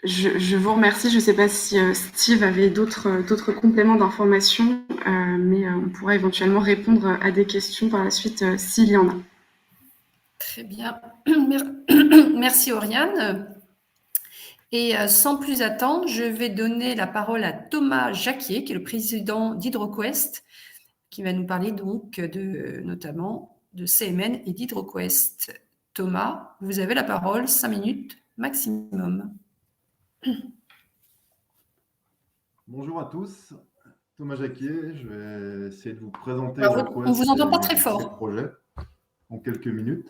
Je vous remercie. Je ne sais pas si Steve avait d'autres compléments d'information, mais on pourra éventuellement répondre à des questions par la suite s'il y en a. Très bien. Merci Oriane. Et sans plus attendre, je vais donner la parole à Thomas Jacquier, qui est le président d'HydroQuest, qui va nous parler donc notamment de CMN et d'HydroQuest. Thomas, vous avez la parole, 5 minutes maximum. Bonjour à tous, Thomas Jacquier, je vais essayer de vous présenter HydroQuest. On ne vous entend pas très fort. Projet en quelques minutes.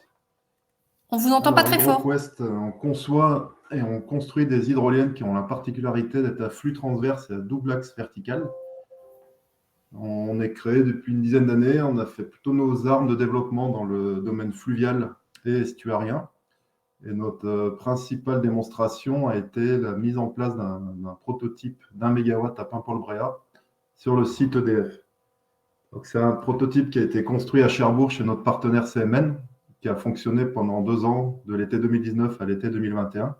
On ne vous entend pas très fort. HydroQuest, on conçoit et on construit des hydroliennes qui ont la particularité d'être à flux transverse et à double axe vertical. On est créé depuis une dizaine d'années, on a fait plutôt nos armes de développement dans le domaine fluvial et estuarien. Et notre principale démonstration a été la mise en place d'un prototype d'1 MW à Paimpol-Bréhat sur le site EDF. C'est un prototype qui a été construit à Cherbourg chez notre partenaire CMN, qui a fonctionné pendant 2 ans, de l'été 2019 à l'été 2021,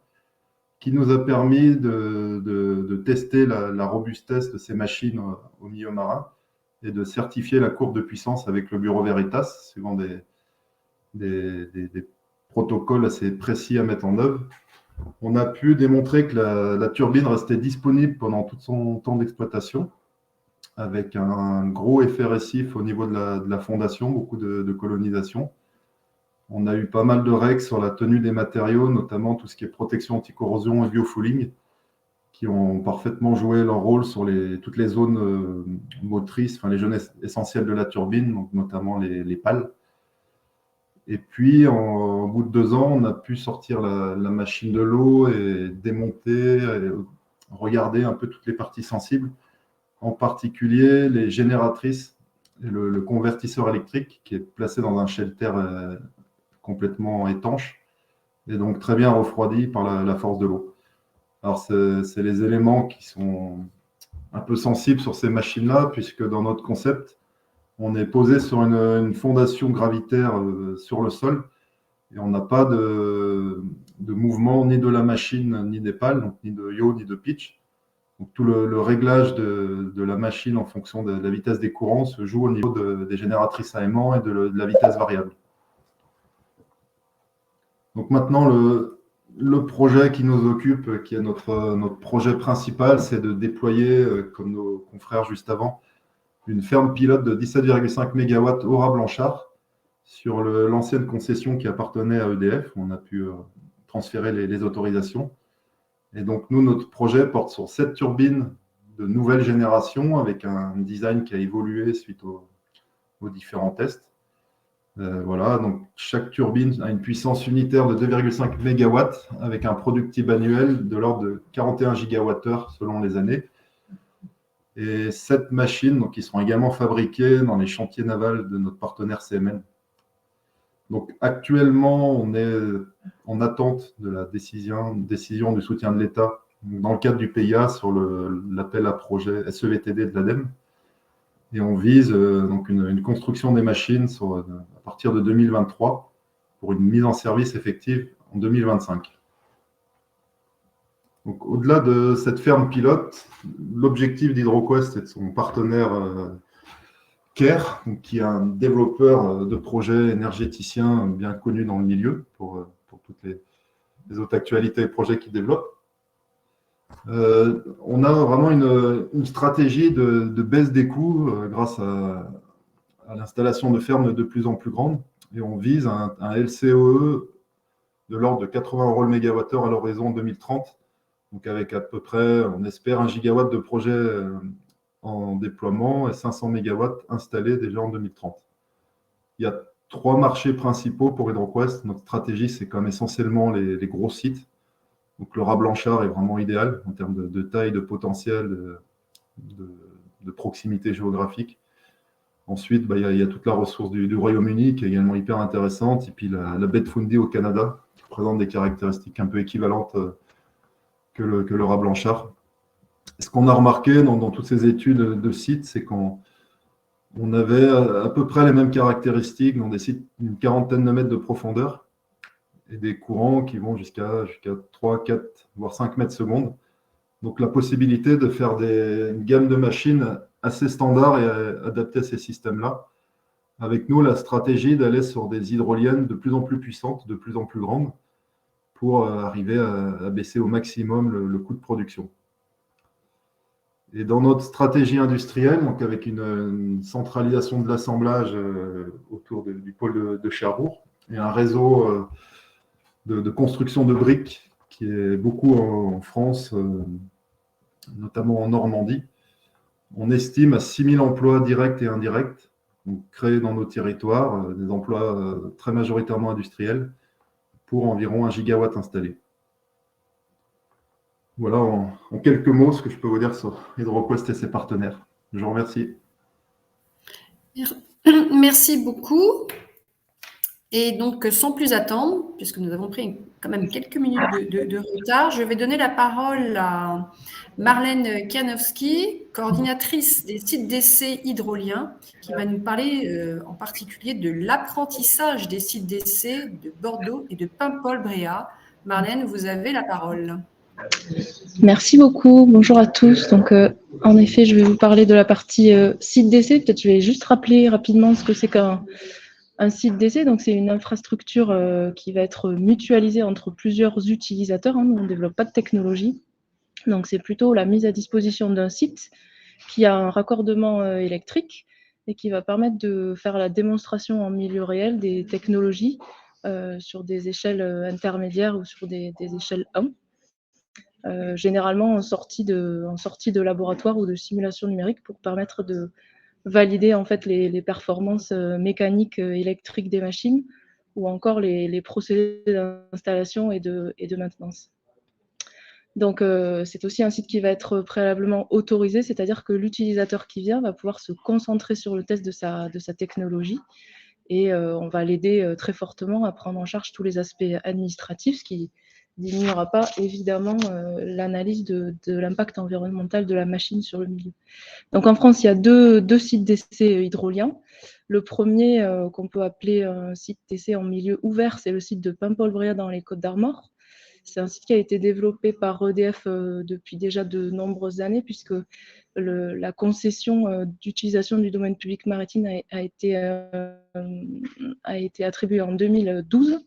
qui nous a permis de tester la robustesse de ces machines au milieu marin et de certifier la courbe de puissance avec le bureau Veritas, suivant des protocoles assez précis à mettre en œuvre. On a pu démontrer que la turbine restait disponible pendant tout son temps d'exploitation, avec un gros effet récif au niveau de la fondation, beaucoup de colonisation. On a eu pas mal de règles sur la tenue des matériaux, notamment tout ce qui est protection anti-corrosion et biofouling, qui ont parfaitement joué leur rôle sur toutes les zones motrices, enfin les zones essentielles de la turbine, donc notamment les pales. Et puis, au bout de 2 ans, on a pu sortir la machine de l'eau et démonter, et regarder un peu toutes les parties sensibles, en particulier les génératrices et le convertisseur électrique qui est placé dans un shelter complètement étanche et donc très bien refroidi par la force de l'eau. Alors, c'est les éléments qui sont un peu sensibles sur ces machines-là, puisque dans notre concept, on est posé sur une fondation gravitaire sur le sol et on n'a pas de mouvement ni de la machine ni des pales, donc ni de yaw ni de pitch. Donc tout le réglage de la machine en fonction de la vitesse des courants se joue au niveau des génératrices à aimant et de la vitesse variable. Donc maintenant, le projet qui nous occupe, qui est notre projet principal, c'est de déployer, comme nos confrères juste avant, une ferme pilote de 17,5 MW Aura-Blanchard sur l'ancienne concession qui appartenait à EDF. On a pu transférer les autorisations. Et donc, nous, notre projet porte sur 7 turbines de nouvelle génération avec un design qui a évolué suite aux différents tests. Voilà, donc chaque turbine a une puissance unitaire de 2,5 MW avec un productible annuel de l'ordre de 41 GWh selon les années. Et 7 machines donc, qui seront également fabriquées dans les chantiers navals de notre partenaire CMN. Donc actuellement, on est en attente de la décision du soutien de l'État dans le cadre du PIA sur l'appel à projet SEVTD de l'ADEME. Et on vise donc une construction des machines à partir de 2023 pour une mise en service effective en 2025. Donc, au-delà de cette ferme pilote, l'objectif d'HydroQuest et de son partenaire Care, qui est un développeur de projets énergéticien bien connu dans le milieu pour toutes les autres actualités et projets qu'il développe. On a vraiment une stratégie de baisse des coûts grâce à l'installation de fermes de plus en plus grandes. Et on vise un LCOE de l'ordre de 80 € le mégawattheure à l'horizon 2030. Donc avec à peu près, on espère, 1 gigawatt de projets en déploiement et 500 mégawatts installés déjà en 2030. Il y a 3 marchés principaux pour HydroQuest. Notre stratégie, c'est quand même essentiellement les gros sites. Donc le Raz-Blanchard est vraiment idéal en termes de taille, de potentiel, de proximité géographique. Ensuite, il y a toute la ressource du Royaume-Uni qui est également hyper intéressante. Et puis la baie de Fundy au Canada, qui présente des caractéristiques un peu équivalentes que le Raz-Blanchard. Ce qu'on a remarqué dans toutes ces études de sites, c'est qu'on avait à peu près les mêmes caractéristiques dans des sites d'une quarantaine de mètres de profondeur et des courants qui vont jusqu'à 3, 4, voire 5 mètres secondes. Donc la possibilité de faire une gamme de machines assez standard et adaptée à ces systèmes-là. Avec nous, la stratégie d'aller sur des hydroliennes de plus en plus puissantes, de plus en plus grandes, pour arriver à baisser au maximum le coût de production. Et dans notre stratégie industrielle, donc avec une centralisation de l'assemblage autour du pôle de Cherbourg et un réseau de construction de briques qui est beaucoup en France, notamment en Normandie, on estime à 6 000 emplois directs et indirects donc créés dans nos territoires, des emplois très majoritairement industriels, pour environ 1 gigawatt installé. Voilà en quelques mots ce que je peux vous dire sur HydroQuest et ses partenaires. Je vous remercie. Merci beaucoup. Et donc, sans plus attendre, puisque nous avons pris quand même quelques minutes de retard, je vais donner la parole à Marlène Kianowski, coordinatrice des sites d'essai hydroliens, qui va nous parler en particulier de l'apprentissage des sites d'essai de Bordeaux et de Paimpol-Bréhat. Marlène, vous avez la parole. Merci beaucoup. Bonjour à tous. Donc, en effet, je vais vous parler de la partie site d'essai. Peut-être je vais juste rappeler rapidement ce que c'est qu'un site d'essai. Donc, c'est une infrastructure qui va être mutualisée entre plusieurs utilisateurs. Nous, on ne développe pas de technologie. Donc, c'est plutôt la mise à disposition d'un site qui a un raccordement électrique et qui va permettre de faire la démonstration en milieu réel des technologies sur des échelles intermédiaires ou sur des échelles 1. Généralement en sortie de laboratoire ou de simulation numérique pour permettre de valider en fait les performances mécaniques, électriques des machines ou encore les procédés d'installation et de maintenance. Donc, c'est aussi un site qui va être préalablement autorisé, c'est-à-dire que l'utilisateur qui vient va pouvoir se concentrer sur le test de sa technologie et on va l'aider très fortement à prendre en charge tous les aspects administratifs, ce qui diminuera pas évidemment l'analyse de l'impact environnemental de la machine sur le milieu. Donc en France, il y a deux sites d'essai hydroliens. Le premier qu'on peut appeler un site d'essai en milieu ouvert, c'est le site de Paimpol-Bréhat dans les Côtes-d'Armor. C'est un site qui a été développé par EDF depuis déjà de nombreuses années, puisque la concession d'utilisation du domaine public maritime a été attribuée en 2012.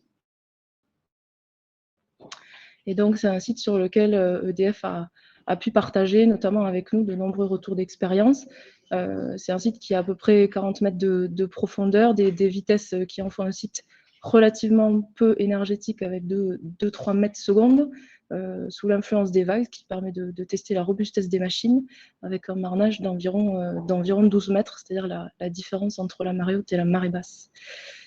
Et donc, c'est un site sur lequel EDF a pu partager, notamment avec nous, de nombreux retours d'expérience. C'est un site qui a à peu près 40 mètres de profondeur, des vitesses qui en font un site relativement peu énergétique avec 2-3 mètres secondes, sous l'influence des vagues, qui permet de tester la robustesse des machines avec un marnage d'environ 12 mètres, c'est-à-dire la différence entre la marée haute et la marée basse.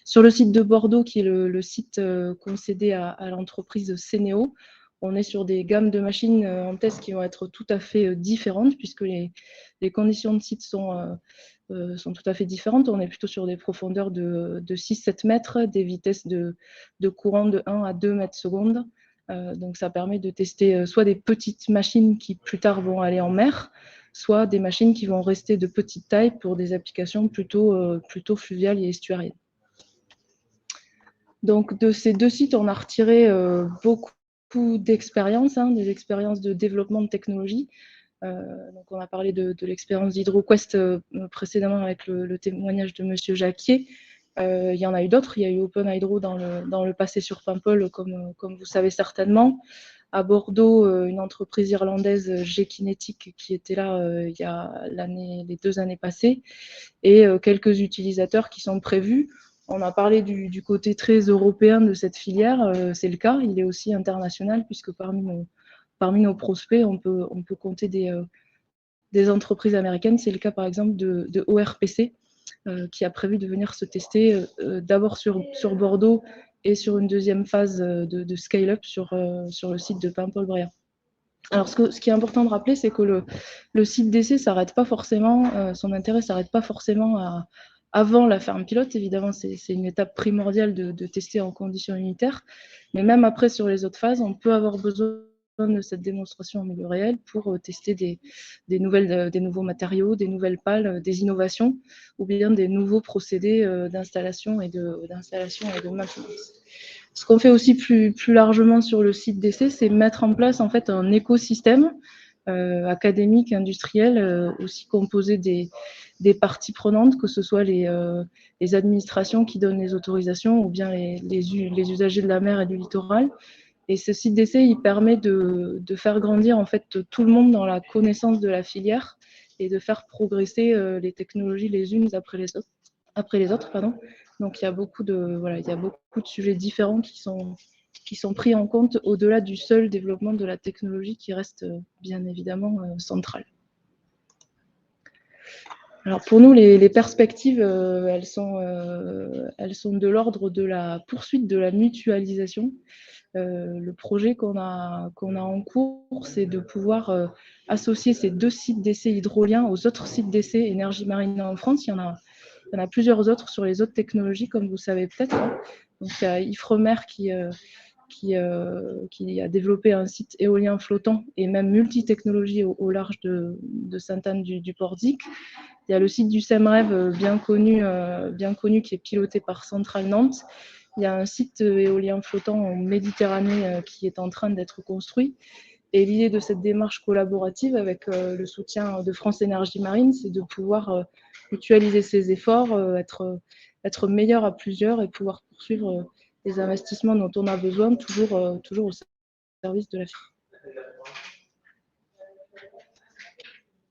Sur le site de Bordeaux, qui est le site concédé à l'entreprise Sénéo, on est sur des gammes de machines en test qui vont être tout à fait différentes, puisque les conditions de site sont tout à fait différentes. On est plutôt sur des profondeurs de 6-7 mètres, des vitesses de courant de 1 à 2 mètres secondes. Donc ça permet de tester soit des petites machines qui plus tard vont aller en mer, soit des machines qui vont rester de petite taille pour des applications plutôt fluviales et estuariennes. Donc de ces deux sites, on a retiré beaucoup d'expériences, des expériences de développement de technologie. Donc on a parlé de l'expérience d'HydroQuest précédemment avec le témoignage de Monsieur Jacquier. Il y en a eu d'autres. Il y a eu Open Hydro dans le passé sur Paimpol, comme vous savez certainement. À Bordeaux, une entreprise irlandaise, G-Kinetic, qui était là il y a les 2 années passées, et quelques utilisateurs qui sont prévus. On a parlé du côté très européen de cette filière, c'est le cas. Il est aussi international, puisque parmi nos prospects, on peut compter des entreprises américaines. C'est le cas par exemple de ORPC, qui a prévu de venir se tester d'abord sur Bordeaux et sur une deuxième phase de scale-up sur le site de Paimpol-Bréhat. Alors ce qui est important de rappeler, c'est que le site d'essai s'arrête pas forcément, son intérêt s'arrête pas forcément avant la ferme pilote. Évidemment, c'est une étape primordiale de tester en conditions unitaires, mais même après sur les autres phases, on peut avoir besoin de cette démonstration en milieu réel pour tester des nouveaux matériaux, des nouvelles pales, des innovations, ou bien des nouveaux procédés d'installation et de maintenance. Ce qu'on fait aussi plus largement sur le site d'essai, c'est mettre en place en fait un écosystème académique, industriel, aussi composé des parties prenantes, que ce soit les administrations qui donnent les autorisations ou bien les usagers de la mer et du littoral. Et ce site d'essai, il permet de faire grandir en fait tout le monde dans la connaissance de la filière et de faire progresser les technologies les unes après les autres. Donc il y a beaucoup de sujets différents qui sont pris en compte au-delà du seul développement de la technologie qui reste bien évidemment central. Alors pour nous, les perspectives, elles sont de l'ordre de la poursuite de la mutualisation. Le projet qu'on a en cours, c'est de pouvoir associer ces 2 sites d'essai hydroliens aux autres sites d'essai énergie marine en France. Il y en a plusieurs autres sur les autres technologies, comme vous savez peut-être. Donc il y a Ifremer qui a développé un site éolien flottant et même multi-technologie au large de Sainte-Anne-du-Port-Zic. Il y a le site du SEMREV bien connu qui est piloté par Centrale Nantes. Il y a un site éolien flottant en Méditerranée qui est en train d'être construit. Et l'idée de cette démarche collaborative avec le soutien de France Énergie Marine, c'est de pouvoir mutualiser ses efforts, être meilleur à plusieurs et pouvoir poursuivre les investissements dont on a besoin, toujours au service de la filière.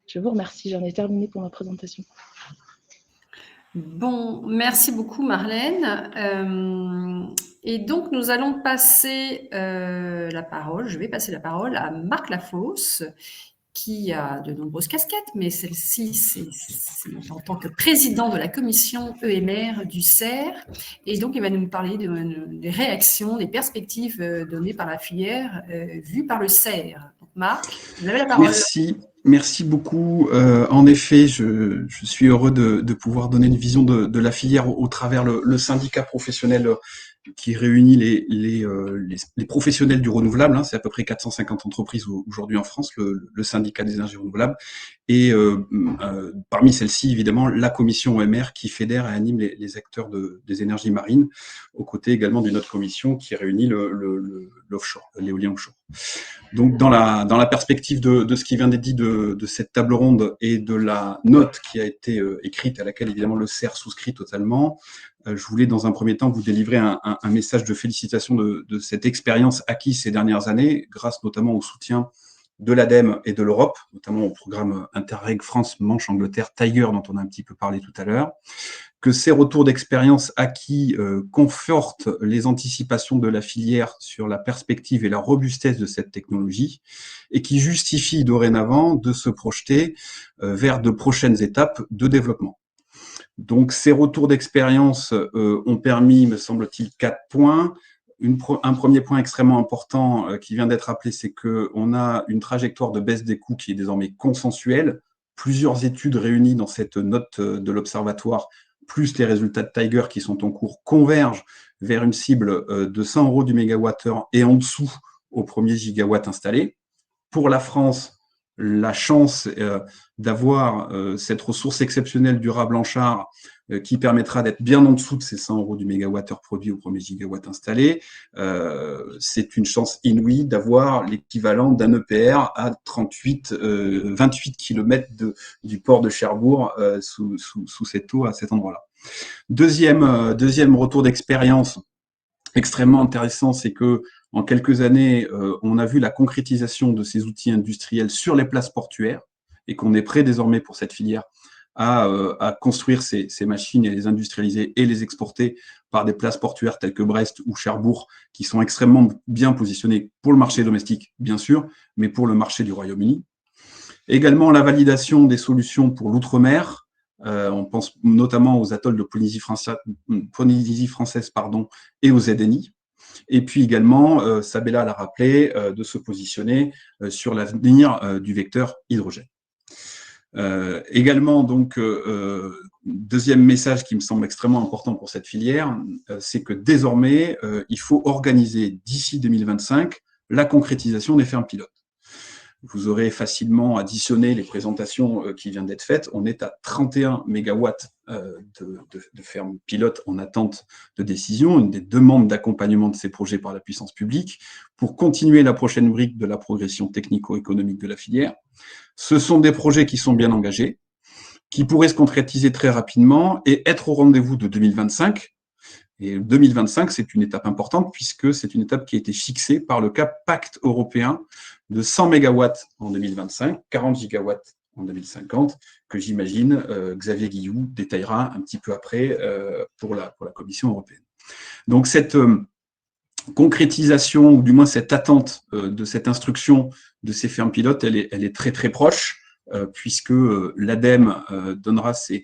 Je vous remercie, j'en ai terminé pour ma présentation. Bon, merci beaucoup Marlène. Et donc nous allons passer la parole, je vais passer la parole à Marc Lafosse, qui a de nombreuses casquettes, mais celle-ci, c'est en tant que président de la commission EMR du CERF. Et donc, il va nous parler des réactions, des perspectives données par la filière, vues par le CERF. Donc, Marc, vous avez la parole. Merci beaucoup. En effet, je suis heureux de pouvoir donner une vision de la filière au travers le syndicat professionnel qui réunit les professionnels du renouvelable. C'est à peu près 450 entreprises aujourd'hui en France, le syndicat des énergies renouvelables. Et parmi celles-ci, évidemment, la commission OMR qui fédère et anime les acteurs des énergies marines, aux côtés également d'une autre commission qui réunit l'offshore, l'éolien offshore. Donc, dans la perspective de ce qui vient d'être dit de cette table ronde et de la note qui a été écrite, à laquelle évidemment le CERF souscrit totalement, je voulais dans un premier temps vous délivrer un message de félicitations de cette expérience acquise ces dernières années, grâce notamment au soutien de l'ADEME et de l'Europe, notamment au programme Interreg France, Manche, Angleterre, Tiger, dont on a un petit peu parlé tout à l'heure, que ces retours d'expérience acquis confortent les anticipations de la filière sur la perspective et la robustesse de cette technologie et qui justifient dorénavant de se projeter vers de prochaines étapes de développement. Donc, ces retours d'expérience ont permis, me semble-t-il, 4 points. Un premier point extrêmement important qui vient d'être rappelé, c'est qu'on a une trajectoire de baisse des coûts qui est désormais consensuelle. Plusieurs études réunies dans cette note de l'Observatoire, plus les résultats de Tiger qui sont en cours, convergent vers une cible de 100 € du mégawattheure et en dessous au premier gigawatt installé. Pour la France, la chance d'avoir cette ressource exceptionnelle du rat blanchard qui permettra d'être bien en dessous de ces 100 € du mégawattheure produit au premier gigawatt installé. C'est une chance inouïe d'avoir l'équivalent d'un EPR à 28 km du port de Cherbourg sous cette eau à cet endroit-là. Deuxième retour d'expérience extrêmement intéressant, c'est que en quelques années, on a vu la concrétisation de ces outils industriels sur les places portuaires et qu'on est prêt désormais pour cette filière à construire ces machines et les industrialiser et les exporter par des places portuaires telles que Brest ou Cherbourg, qui sont extrêmement bien positionnées pour le marché domestique, bien sûr, mais pour le marché du Royaume-Uni. Également, la validation des solutions pour l'outre-mer. On pense notamment aux atolls de Polynésie française et aux ZNI. Et puis également, Sabella l'a rappelé, de se positionner sur l'avenir du vecteur hydrogène. Également, donc, deuxième message qui me semble extrêmement important pour cette filière, c'est que désormais, il faut organiser d'ici 2025 la concrétisation des fermes pilotes. Vous aurez facilement additionné les présentations qui viennent d'être faites. On est à 31 mégawatts de fermes pilotes en attente de décision, une des demandes d'accompagnement de ces projets par la puissance publique, pour continuer la prochaine brique de la progression technico-économique de la filière. Ce sont des projets qui sont bien engagés, qui pourraient se concrétiser très rapidement et être au rendez-vous de 2025. Et 2025, c'est une étape importante puisque c'est une étape qui a été fixée par le pacte européen de 100 mégawatts en 2025, 40 gigawatts en 2050, que j'imagine Xavier Guilloux détaillera un petit peu après pour la Commission européenne. Donc cette concrétisation, ou du moins cette attente de cette instruction de ces fermes pilotes, elle est très très proche, puisque l'ADEME donnera ses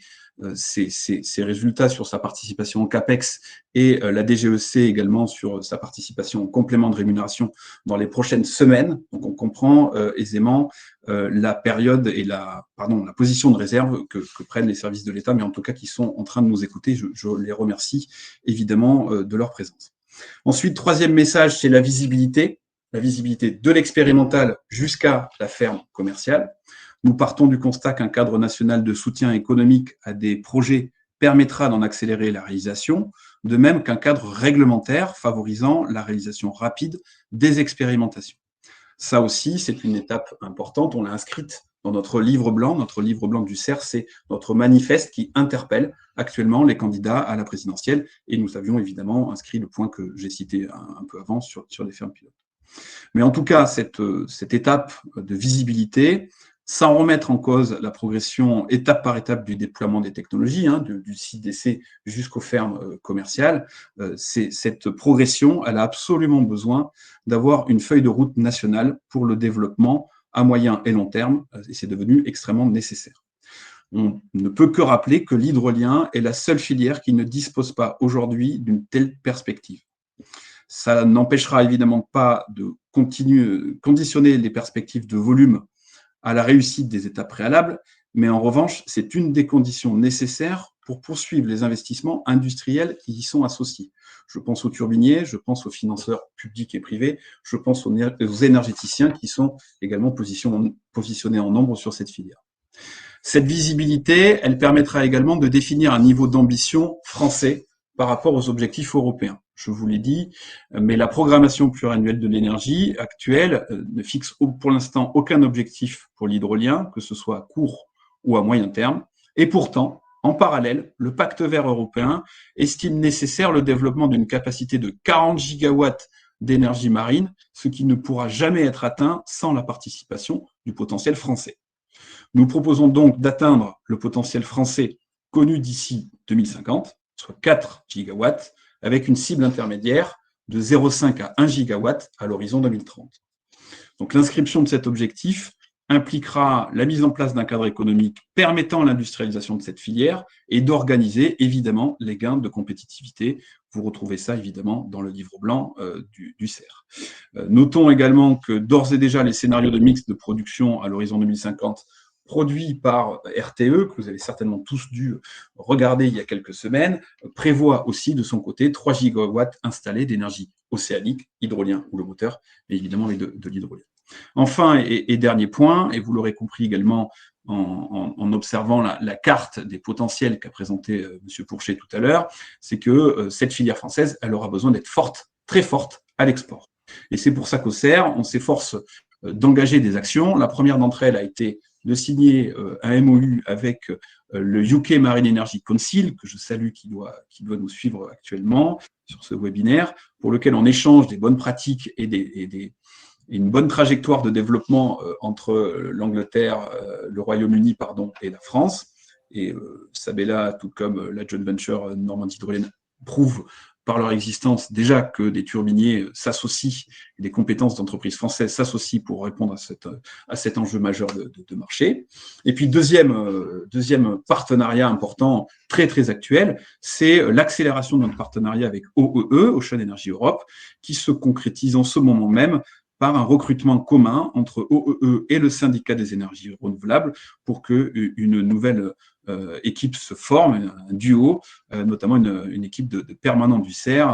résultats sur sa participation au CAPEX et la DGEC également sur sa participation au complément de rémunération dans les prochaines semaines. Donc on comprend aisément la période et la position de réserve que prennent les services de l'État, mais en tout cas qui sont en train de nous écouter. Je les remercie évidemment de leur présence. Ensuite, troisième message, c'est la visibilité de l'expérimental jusqu'à la ferme commerciale. Nous partons du constat qu'un cadre national de soutien économique à des projets permettra d'en accélérer la réalisation, de même qu'un cadre réglementaire favorisant la réalisation rapide des expérimentations. Ça aussi, c'est une étape importante. On l'a inscrite dans notre livre blanc du CERF, c'est notre manifeste qui interpelle actuellement les candidats à la présidentielle. Et nous avions évidemment inscrit le point que j'ai cité un peu avant sur les fermes pilotes. Mais en tout cas, cette étape de visibilité, sans remettre en cause la progression étape par étape du déploiement des technologies, du site d'essai jusqu'aux fermes commerciales, cette progression, elle a absolument besoin d'avoir une feuille de route nationale pour le développement à moyen et long terme, et c'est devenu extrêmement nécessaire. On ne peut que rappeler que l'hydrolien est la seule filière qui ne dispose pas aujourd'hui d'une telle perspective. Ça n'empêchera évidemment pas de conditionner les perspectives de volume à la réussite des étapes préalables, mais en revanche, c'est une des conditions nécessaires pour poursuivre les investissements industriels qui y sont associés. Je pense aux turbiniers, je pense aux financeurs publics et privés, je pense aux énergéticiens qui sont également positionnés en nombre sur cette filière. Cette visibilité, elle permettra également de définir un niveau d'ambition français par rapport aux objectifs européens. Je vous l'ai dit, mais la programmation pluriannuelle de l'énergie actuelle ne fixe pour l'instant aucun objectif pour l'hydrolien, que ce soit à court ou à moyen terme. Et pourtant, en parallèle, le pacte vert européen estime nécessaire le développement d'une capacité de 40 gigawatts d'énergie marine, ce qui ne pourra jamais être atteint sans la participation du potentiel français. Nous proposons donc d'atteindre le potentiel français connu d'ici 2050, soit 4 gigawatts, avec une cible intermédiaire de 0,5 à 1 gigawatt à l'horizon 2030. Donc l'inscription de cet objectif impliquera la mise en place d'un cadre économique permettant l'industrialisation de cette filière et d'organiser évidemment les gains de compétitivité. Vous retrouvez ça évidemment dans le livre blanc du CERF. Notons également que d'ores et déjà les scénarios de mix de production à l'horizon 2050 produit par RTE, que vous avez certainement tous dû regarder il y a quelques semaines, prévoit aussi de son côté 3 gigawatts installés d'énergie océanique, hydrolien ou le moteur, mais évidemment de l'hydrolien. Enfin, et dernier point, et vous l'aurez compris également en observant la carte des potentiels qu'a présenté M. Pourchet tout à l'heure, c'est que cette filière française, elle aura besoin d'être forte, très forte à l'export. Et c'est pour ça qu'au CER, on s'efforce d'engager des actions. La première d'entre elles a été de signer un MOU avec le UK Marine Energy Council, que je salue, qui doit nous suivre actuellement sur ce webinaire, pour lequel on échange des bonnes pratiques et une bonne trajectoire de développement entre l'Angleterre, le Royaume-Uni, et la France. Et Sabella, tout comme la joint venture Normandie Hydrolienne, prouvent par leur existence déjà que des turbiniers s'associent, et des compétences d'entreprises françaises s'associent pour répondre à cet enjeu majeur de marché. Et puis deuxième partenariat important, très très actuel, c'est l'accélération de notre partenariat avec OEE, Ocean Energy Europe, qui se concrétise en ce moment même par un recrutement commun entre OEE et le syndicat des énergies renouvelables pour qu'une nouvelle équipe se forme, un duo, notamment une équipe de permanents du CER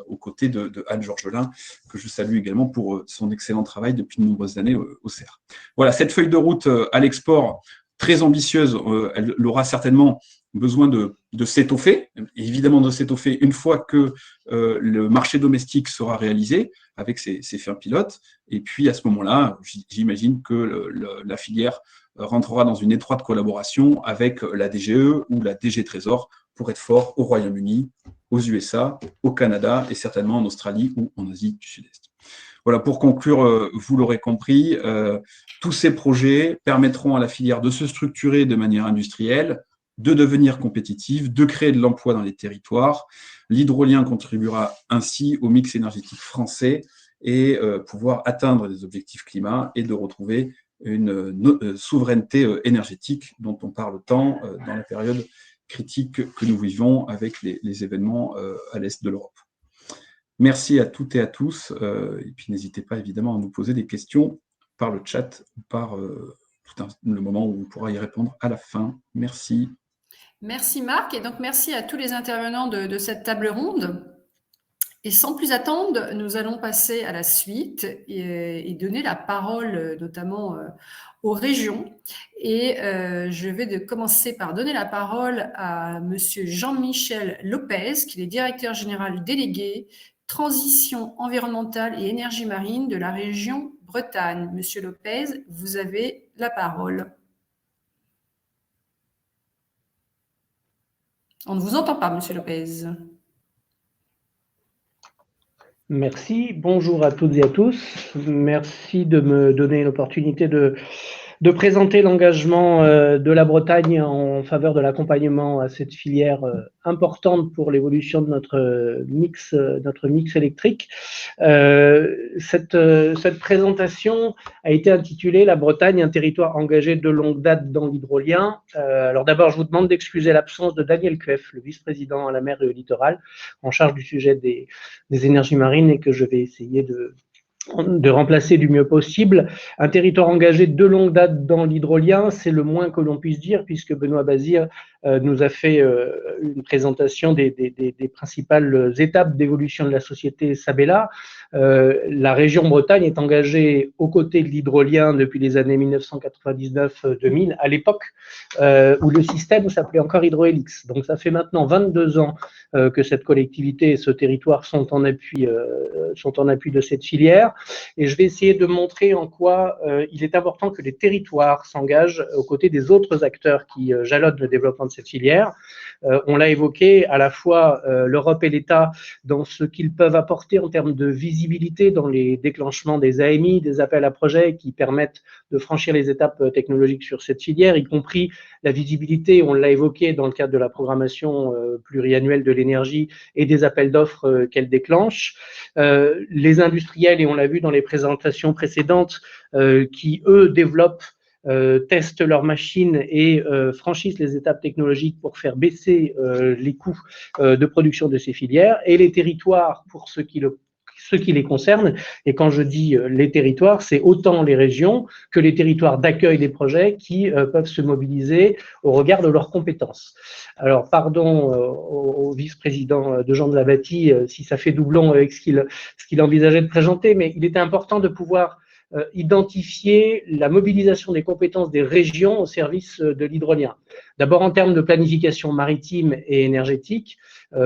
aux côtés de Anne Georgelin, que je salue également pour son excellent travail depuis de nombreuses années au CER. Voilà, cette feuille de route à l'export, très ambitieuse, elle aura certainement besoin de s'étoffer, évidemment de s'étoffer une fois que le marché domestique sera réalisé avec ses fermes pilotes. Et puis à ce moment-là, j'imagine que la filière rentrera dans une étroite collaboration avec la DGE ou la DG Trésor pour être fort au Royaume-Uni, aux USA, au Canada et certainement en Australie ou en Asie du Sud-Est. Voilà, pour conclure, vous l'aurez compris, tous ces projets permettront à la filière de se structurer de manière industrielle, de devenir compétitive, de créer de l'emploi dans les territoires. L'hydrolien contribuera ainsi au mix énergétique français et pouvoir atteindre des objectifs climat et de retrouver une souveraineté énergétique dont on parle tant dans la période critique que nous vivons avec les événements à l'est de l'Europe. Merci à toutes et à tous, et puis n'hésitez pas évidemment à nous poser des questions par le chat ou par le moment où on pourra y répondre à la fin. Merci. Merci Marc, et donc merci à tous les intervenants de cette table ronde. Et sans plus attendre, nous allons passer à la suite et donner la parole notamment aux régions. Et je vais commencer par donner la parole à Monsieur Jean-Michel Lopez, qui est directeur général délégué Transition environnementale et énergie marine de la région Bretagne. Monsieur Lopez, vous avez la parole. On ne vous entend pas, Monsieur Lopez. Merci, bonjour à toutes et à tous. Merci de me donner l'opportunité de présenter l'engagement de la Bretagne en faveur de l'accompagnement à cette filière importante pour l'évolution de notre mix électrique. Cette présentation a été intitulée « La Bretagne, un territoire engagé de longue date dans l'hydrolien ». Alors d'abord, je vous demande d'excuser l'absence de Daniel Cueff, le vice-président à la mer et au littoral, en charge du sujet des énergies marines, et que je vais essayer de remplacer du mieux possible. Un territoire engagé de longue date dans l'hydrolien, c'est le moins que l'on puisse dire, puisque Benoît Bazir nous a fait une présentation des principales étapes d'évolution de la société Sabella. La région Bretagne est engagée aux côtés de l'hydrolien depuis les années 1999-2000, à l'époque où le système s'appelait encore Hydrohelix. Donc ça fait maintenant 22 ans que cette collectivité et ce territoire sont en appui de cette filière. Et je vais essayer de montrer en quoi il est important que les territoires s'engagent aux côtés des autres acteurs qui jalonnent le développement de cette filière. On l'a évoqué, à la fois l'Europe et l'État dans ce qu'ils peuvent apporter en termes de visibilité dans les déclenchements des AMI, des appels à projets qui permettent de franchir les étapes technologiques sur cette filière, y compris la visibilité, on l'a évoqué dans le cadre de la programmation pluriannuelle de l'énergie et des appels d'offres qu'elle déclenche. Les industriels, et on l'a vu dans les présentations précédentes, qui eux développent, testent leurs machines et franchissent les étapes technologiques pour faire baisser les coûts de production de ces filières, et les territoires pour ceux qui les concernent. Et quand je dis les territoires, c'est autant les régions que les territoires d'accueil des projets qui peuvent se mobiliser au regard de leurs compétences. Alors, pardon au vice-président de Jean de la Bâtie si ça fait doublon avec ce qu'il envisageait de présenter, mais il était important de pouvoir identifier la mobilisation des compétences des régions au service de l'hydrolien. D'abord en termes de planification maritime et énergétique,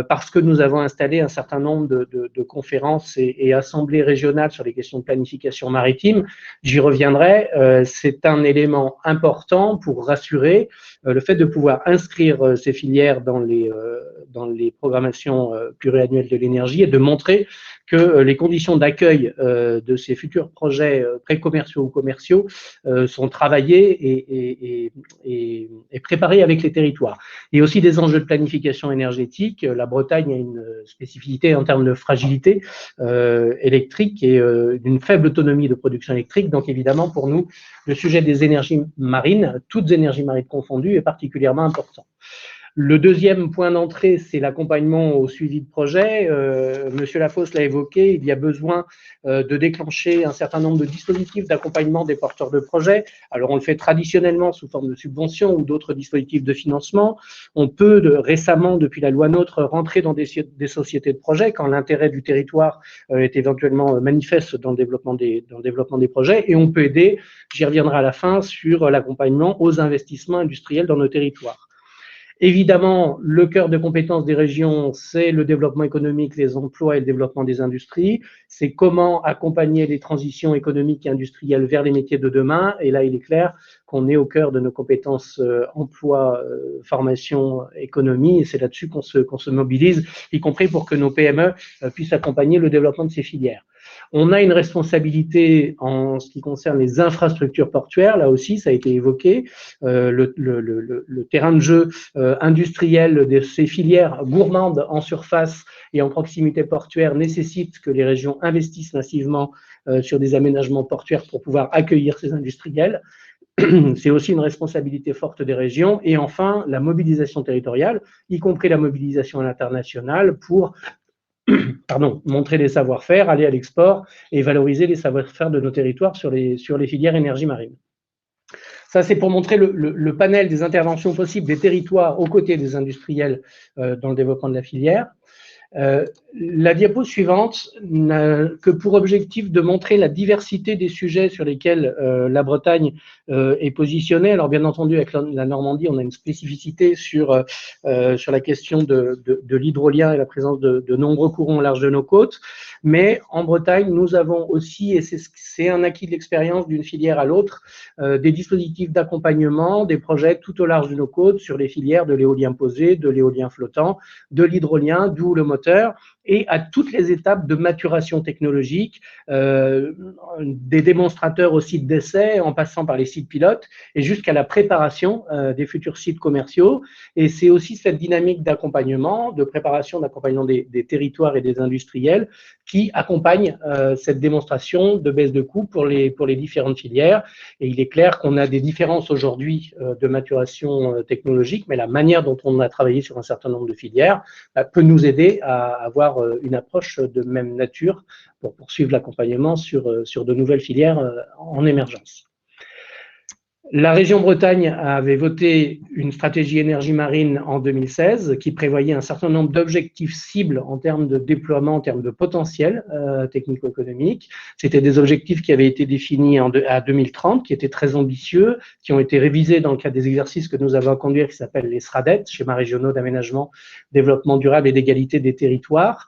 parce que nous avons installé un certain nombre de conférences et assemblées régionales sur les questions de planification maritime. J'y reviendrai. C'est un élément important pour rassurer le fait de pouvoir inscrire ces filières dans les programmations pluriannuelles de l'énergie et de montrer que les conditions d'accueil de ces futurs projets pré-commerciaux ou commerciaux sont travaillées et préparées avec les territoires. Il y a aussi des enjeux de planification énergétique. La Bretagne a une spécificité en termes de fragilité électrique et d'une faible autonomie de production électrique. Donc évidemment, pour nous, le sujet des énergies marines, toutes énergies marines confondues, est particulièrement important. Le deuxième point d'entrée, c'est l'accompagnement au suivi de projet. Monsieur Lafosse l'a évoqué, il y a besoin de déclencher un certain nombre de dispositifs d'accompagnement des porteurs de projets. Alors, on le fait traditionnellement sous forme de subventions ou d'autres dispositifs de financement. On peut récemment, depuis la loi NOTRe, rentrer dans des sociétés de projets quand l'intérêt du territoire est éventuellement manifeste dans le développement des projets. Et on peut aider, j'y reviendrai à la fin, sur l'accompagnement aux investissements industriels dans nos territoires. Évidemment, le cœur de compétence des régions, c'est le développement économique, les emplois et le développement des industries. C'est comment accompagner les transitions économiques et industrielles vers les métiers de demain. Et là, il est clair qu'on est au cœur de nos compétences emploi, formation, économie. Et c'est là-dessus qu'on se mobilise, y compris pour que nos PME puissent accompagner le développement de ces filières. On a une responsabilité en ce qui concerne les infrastructures portuaires, là aussi ça a été évoqué, le terrain de jeu industriel de ces filières gourmandes en surface et en proximité portuaire nécessite que les régions investissent massivement sur des aménagements portuaires pour pouvoir accueillir ces industriels. C'est aussi une responsabilité forte des régions. Et enfin, la mobilisation territoriale, y compris la mobilisation à l'international pour montrer les savoir-faire, aller à l'export et valoriser les savoir-faire de nos territoires sur les filières énergie marine. Ça, c'est pour montrer le panel des interventions possibles des territoires aux côtés des industriels dans le développement de la filière. La diapo suivante n'a que pour objectif de montrer la diversité des sujets sur lesquels la Bretagne est positionnée. Alors bien entendu, avec la Normandie, on a une spécificité sur la question de l'hydrolien et la présence de nombreux courants au large de nos côtes. Mais en Bretagne, nous avons aussi, et c'est un acquis de l'expérience d'une filière à l'autre, des dispositifs d'accompagnement, des projets tout au large de nos côtes sur les filières de l'éolien posé, de l'éolien flottant, de l'hydrolien, d'où le moteur, et à toutes les étapes de maturation technologique, des démonstrateurs au site d'essai, en passant par les sites pilotes, et jusqu'à la préparation des futurs sites commerciaux. Et c'est aussi cette dynamique d'accompagnement, de préparation, d'accompagnement des territoires et des industriels qui accompagne cette démonstration de baisse de coûts pour les différentes filières. Et il est clair qu'on a des différences aujourd'hui de maturation technologique, mais la manière dont on a travaillé sur un certain nombre de filières peut nous aider à avoir une approche de même nature pour poursuivre l'accompagnement sur de nouvelles filières en émergence. La région Bretagne avait voté une stratégie énergie marine en 2016 qui prévoyait un certain nombre d'objectifs cibles en termes de déploiement, en termes de potentiel technico-économique. C'était des objectifs qui avaient été définis à 2030, qui étaient très ambitieux, qui ont été révisés dans le cadre des exercices que nous avons à conduire, qui s'appellent les SRADET, schémas régionaux d'aménagement, développement durable et d'égalité des territoires.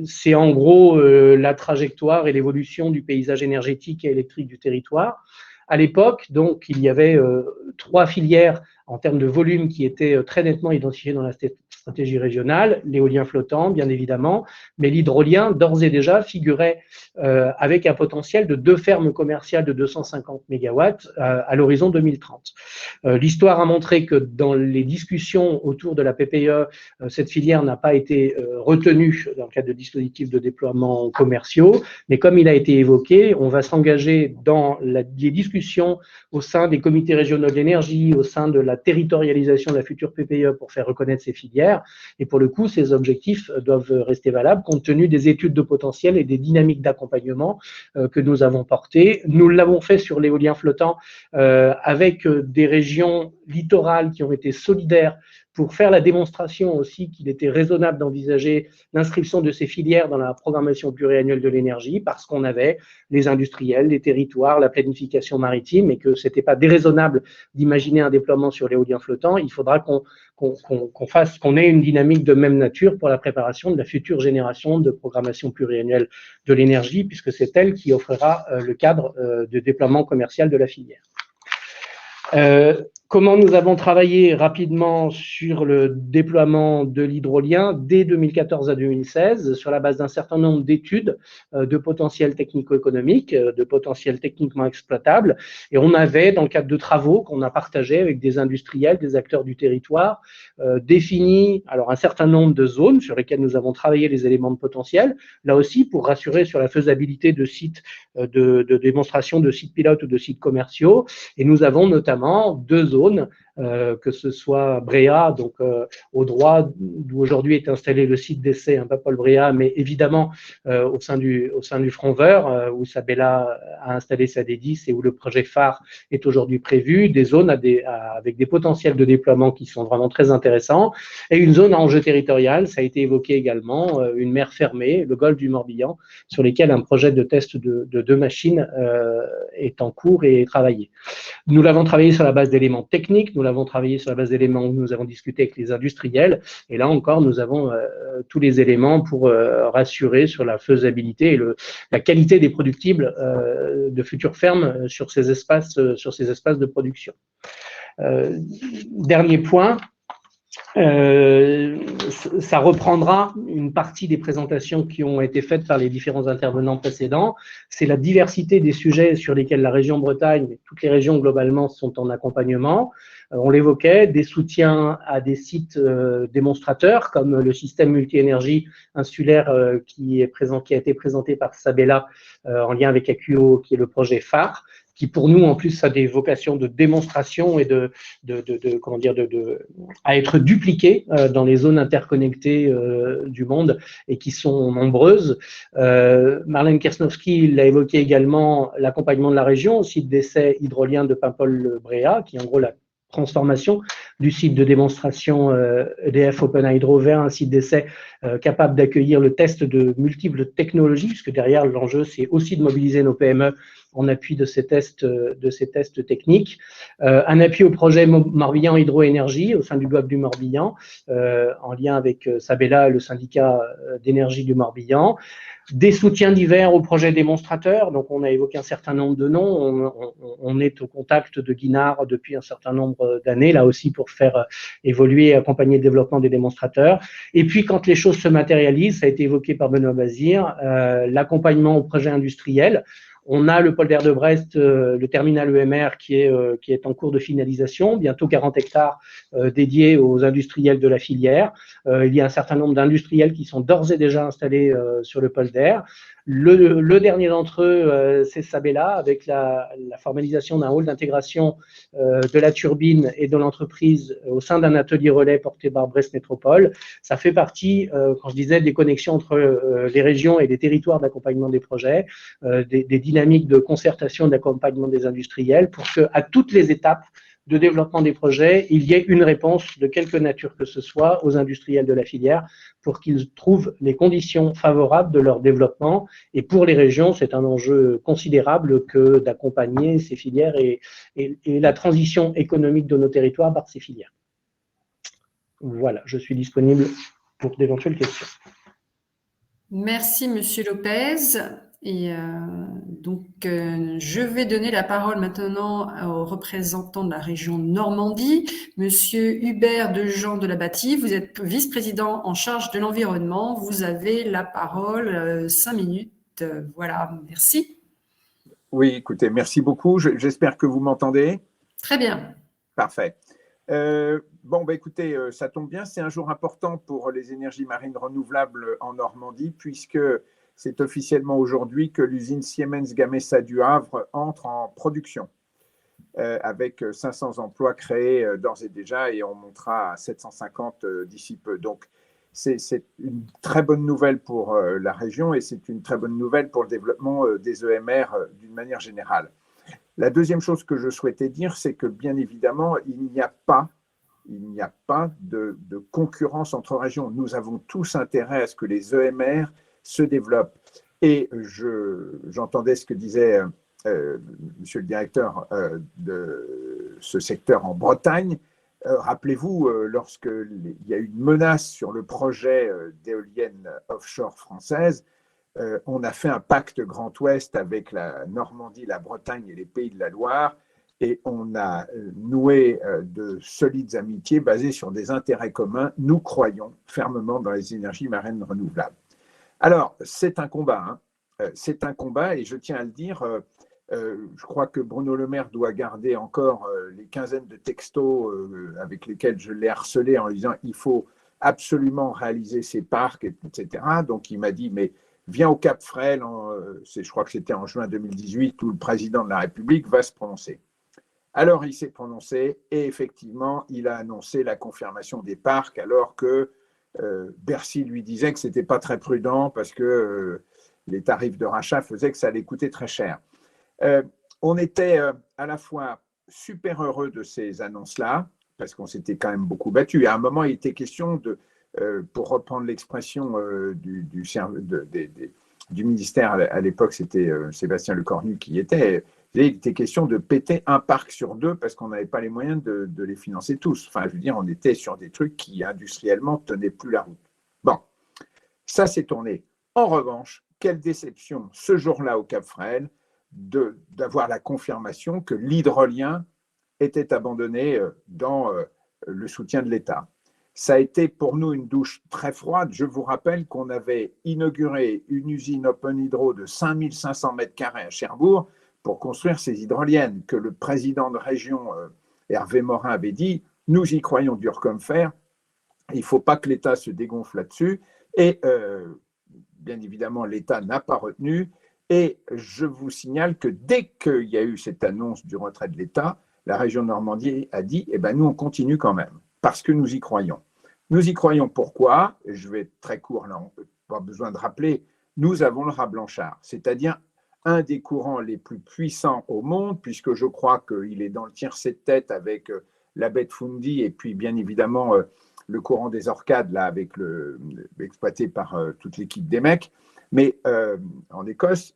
C'est en gros la trajectoire et l'évolution du paysage énergétique et électrique du territoire. À l'époque, donc, il y avait 3 filières en termes de volume qui étaient très nettement identifiées dans la stratégie régionale, l'éolien flottant, bien évidemment, mais l'hydrolien, d'ores et déjà, figurait avec un potentiel de 2 fermes commerciales de 250 MW à l'horizon 2030. L'histoire a montré que dans les discussions autour de la PPE, cette filière n'a pas été retenue dans le cadre de dispositifs de déploiement commerciaux, mais comme il a été évoqué, on va s'engager dans les discussions au sein des comités régionaux de l'énergie, au sein de la territorialisation de la future PPE pour faire reconnaître ces filières. Et pour le coup, ces objectifs doivent rester valables compte tenu des études de potentiel et des dynamiques d'accompagnement que nous avons portées. Nous l'avons fait sur l'éolien flottant avec des régions littorales qui ont été solidaires pour faire la démonstration aussi qu'il était raisonnable d'envisager l'inscription de ces filières dans la programmation pluriannuelle de l'énergie, parce qu'on avait les industriels, les territoires, la planification maritime, et que ce n'était pas déraisonnable d'imaginer un déploiement sur l'éolien flottant. Il faudra qu'on ait une dynamique de même nature pour la préparation de la future génération de programmation pluriannuelle de l'énergie, puisque c'est elle qui offrira le cadre de déploiement commercial de la filière. Comment nous avons travaillé rapidement sur le déploiement de l'hydrolien dès 2014 à 2016 sur la base d'un certain nombre d'études de potentiel technico-économique, de potentiel techniquement exploitable. Et on avait, dans le cadre de travaux qu'on a partagés avec des industriels, des acteurs du territoire, défini alors un certain nombre de zones sur lesquelles nous avons travaillé les éléments de potentiel, là aussi pour rassurer sur la faisabilité de sites de démonstration de sites pilotes ou de sites commerciaux. Et nous avons notamment 2 zones, que ce soit Bréa, donc au droit d'où aujourd'hui est installé le site d'essai, Paimpol-Bréa, mais évidemment au sein du front vert, où Sabella a installé sa D10 et où le projet phare est aujourd'hui prévu, des zones avec des potentiels de déploiement qui sont vraiment très intéressants, et une zone à enjeu territorial, ça a été évoqué également, une mer fermée, le golfe du Morbihan, sur lesquels un projet de test de 2 machines est en cours et est travaillé. Nous l'avons travaillé sur la base d'éléments techniques, nous l'avons travaillé sur la base d'éléments où nous avons discuté avec les industriels, et là encore, nous avons tous les éléments pour rassurer sur la faisabilité et la qualité des productibles de futures fermes sur ces espaces de production. Dernier point. Ça reprendra une partie des présentations qui ont été faites par les différents intervenants précédents. C'est la diversité des sujets sur lesquels la région Bretagne, mais toutes les régions globalement, sont en accompagnement. On l'évoquait, des soutiens à des sites démonstrateurs, comme le système multi-énergie insulaire qui a été présenté par Sabella en lien avec AQO, qui est le projet phare, qui pour nous en plus a des vocations de démonstration et à être dupliquées dans les zones interconnectées du monde et qui sont nombreuses. Marlène Kersnowski l'a évoqué également, l'accompagnement de la région au site d'essai hydrolien de Paimpol-Bréa, qui est en gros la transformation du site de démonstration EDF Open Hydro vers un site d'essai capable d'accueillir le test de multiples technologies, puisque derrière l'enjeu c'est aussi de mobiliser nos PME en appui de ces tests techniques. Un appui au projet Morbihan Hydroénergie au sein du bloc du Morbihan, en lien avec Sabella et le syndicat d'énergie du Morbihan. Des soutiens divers au projet démonstrateur, donc on a évoqué un certain nombre de noms, on est au contact de Guinard depuis un certain nombre d'années, là aussi pour faire évoluer et accompagner le développement des démonstrateurs. Et puis quand les choses se matérialisent, ça a été évoqué par Benoît Bazir, l'accompagnement au projet industriel. On a le polder de Brest, le terminal EMR qui est en cours de finalisation, bientôt 40 hectares dédiés aux industriels de la filière. Il y a un certain nombre d'industriels qui sont d'ores et déjà installés sur le polder. Le dernier d'entre eux, c'est Sabella, avec la formalisation d'un hall d'intégration de la turbine et de l'entreprise au sein d'un atelier relais porté par Brest Métropole. Ça fait partie, quand je disais, des connexions entre les régions et les territoires d'accompagnement des projets, des dynamiques de concertation et d'accompagnement des industriels pour qu'à toutes les étapes de développement des projets, il y ait une réponse de quelque nature que ce soit aux industriels de la filière pour qu'ils trouvent les conditions favorables de leur développement. Et pour les régions, c'est un enjeu considérable que d'accompagner ces filières et la transition économique de nos territoires par ces filières. Voilà, je suis disponible pour d'éventuelles questions. Merci, Monsieur Lopez. Et je vais donner la parole maintenant au représentant de la région Normandie, Monsieur Hubert Dejean de la Bâtie. Vous êtes vice-président en charge de l'environnement. Vous avez la parole, 5 minutes. Voilà, merci. Oui, écoutez, merci beaucoup. J'espère que vous m'entendez. Très bien. Parfait. Écoutez, ça tombe bien. C'est un jour important pour les énergies marines renouvelables en Normandie, puisque c'est officiellement aujourd'hui que l'usine Siemens Gamesa du Havre entre en production avec 500 emplois créés d'ores et déjà et on montera à 750 d'ici peu. Donc, c'est une très bonne nouvelle pour la région et c'est une très bonne nouvelle pour le développement des EMR d'une manière générale. La deuxième chose que je souhaitais dire, c'est que bien évidemment, il n'y a pas il n'y a pas de concurrence entre régions. Nous avons tous intérêt à ce que les EMR se développent. Et j'entendais ce que disait monsieur le directeur de ce secteur en Bretagne. Rappelez-vous, lorsqu'il y a eu une menace sur le projet d'éolienne offshore française, on a fait un pacte Grand Ouest avec la Normandie, la Bretagne et les Pays de la Loire, et on a noué de solides amitiés basées sur des intérêts communs. Nous croyons fermement dans les énergies marines renouvelables. Alors, c'est un combat, c'est un combat, et je tiens à le dire, je crois que Bruno Le Maire doit garder encore les quinzaines de textos avec lesquels je l'ai harcelé en lui disant il faut absolument réaliser ces parcs, etc. Donc, il m'a dit, mais viens au Cap Frêle, je crois que c'était en juin 2018, où le président de la République va se prononcer. Alors, il s'est prononcé et effectivement, il a annoncé la confirmation des parcs alors que Bercy lui disait que ce n'était pas très prudent parce que les tarifs de rachat faisaient que ça allait coûter très cher. On était à la fois super heureux de ces annonces-là parce qu'on s'était quand même beaucoup battu. À un moment, il était question de, pour reprendre l'expression du ministère, à l'époque, c'était Sébastien Lecornu qui était. Il était question de péter un parc sur deux parce qu'on n'avait pas les moyens de les financer tous. Enfin, je veux dire, on était sur des trucs qui industriellement tenaient plus la route. Bon, ça s'est tourné. En revanche, quelle déception ce jour-là au Cap Frêle d'avoir la confirmation que l'hydrolien était abandonné dans le soutien de l'État. Ça a été pour nous une douche très froide. Je vous rappelle qu'on avait inauguré une usine Open Hydro de 5500 m² à Cherbourg pour construire ces hydroliennes, que le président de région, Hervé Morin, avait dit « Nous y croyons dur comme fer, il ne faut pas que l'État se dégonfle là-dessus ». Et bien évidemment, l'État n'a pas retenu. Et je vous signale que dès qu'il y a eu cette annonce du retrait de l'État, la région de Normandie a dit « Eh bien, nous, on continue quand même, parce que nous y croyons ». Nous y croyons pourquoi? Je vais être très court, là, on n'a pas besoin de rappeler. Nous avons le raz Blanchard, c'est-à-dire un des courants les plus puissants au monde, puisque je crois qu'il est dans le tiercé de tête avec la baie de Fundy et puis bien évidemment le courant des Orcades, là, avec exploité par toute l'équipe des mecs, mais en Écosse,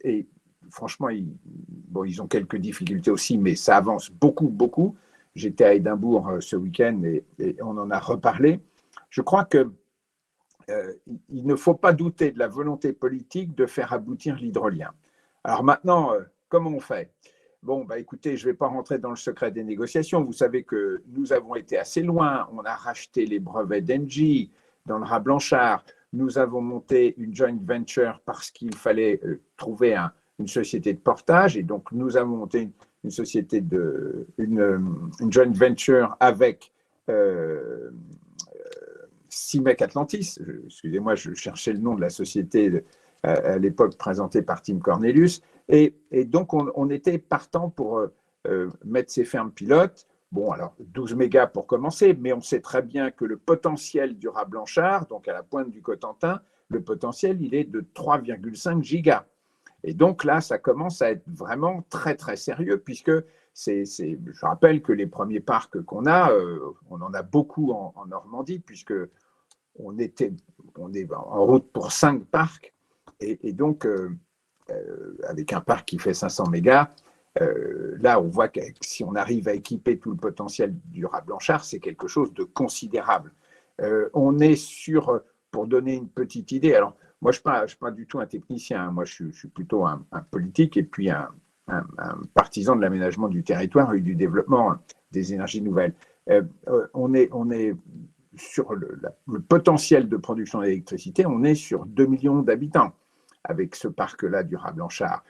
et franchement, ils ont quelques difficultés aussi, mais ça avance beaucoup, beaucoup. J'étais à Édimbourg ce week-end et on en a reparlé. Je crois que il ne faut pas douter de la volonté politique de faire aboutir l'hydrolien. Alors maintenant, comment on fait? Bon, bah écoutez, je ne vais pas rentrer dans le secret des négociations. Vous savez que nous avons été assez loin. On a racheté les brevets d'Engie dans le raz Blanchard. Nous avons monté une joint venture parce qu'il fallait trouver une société de portage. Et donc, nous avons monté une société une joint venture avec CIMEC Atlantis, excusez-moi, je cherchais le nom de la société à l'époque présentée par Tim Cornelius, et donc on était partant pour mettre ces fermes pilotes. Bon, alors 12 mégas pour commencer, mais on sait très bien que le potentiel du raz Blanchard, donc à la pointe du Cotentin, le potentiel, il est de 3,5 gigas. Et donc là, ça commence à être vraiment très, très sérieux, puisque je rappelle que les premiers parcs qu'on a, on en a beaucoup en Normandie, puisque on est en route pour 5 parcs, et donc avec un parc qui fait 500 mégas, là on voit que si on arrive à équiper tout le potentiel du raz Blanchard, c'est quelque chose de considérable. On est sur, pour donner une petite idée, alors moi je ne suis pas du tout un technicien, moi je suis plutôt un politique et puis un partisan de l'aménagement du territoire et du développement des énergies nouvelles. On est sur le potentiel de production d'électricité, on est sur 2 millions d'habitants avec ce parc-là du raz Blanchard.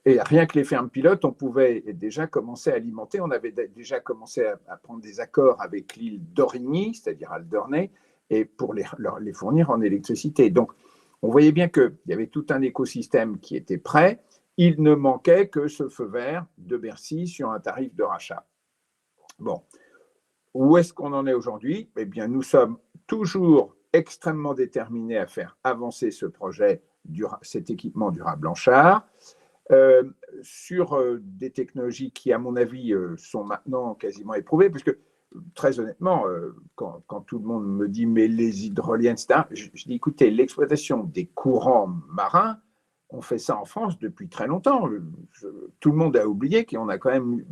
Et rien que les fermes pilotes, on pouvait déjà commencer à alimenter. On avait déjà commencé à prendre des accords avec l'île d'Origny, c'est-à-dire Alderney, et pour les fournir en électricité. Donc, on voyait bien qu'il y avait tout un écosystème qui était prêt. Il ne manquait que ce feu vert de Bercy sur un tarif de rachat. Bon, où est-ce qu'on en est aujourd'hui? Eh bien, nous sommes toujours extrêmement déterminés à faire avancer ce projet, cet équipement du raz Blanchard, sur des technologies qui, à mon avis, sont maintenant quasiment éprouvées, puisque très honnêtement, quand tout le monde me dit mais les hydroliennes, etc., je dis écoutez, l'exploitation des courants marins, on fait ça en France depuis très longtemps. Tout le monde a oublié qu'on a quand même,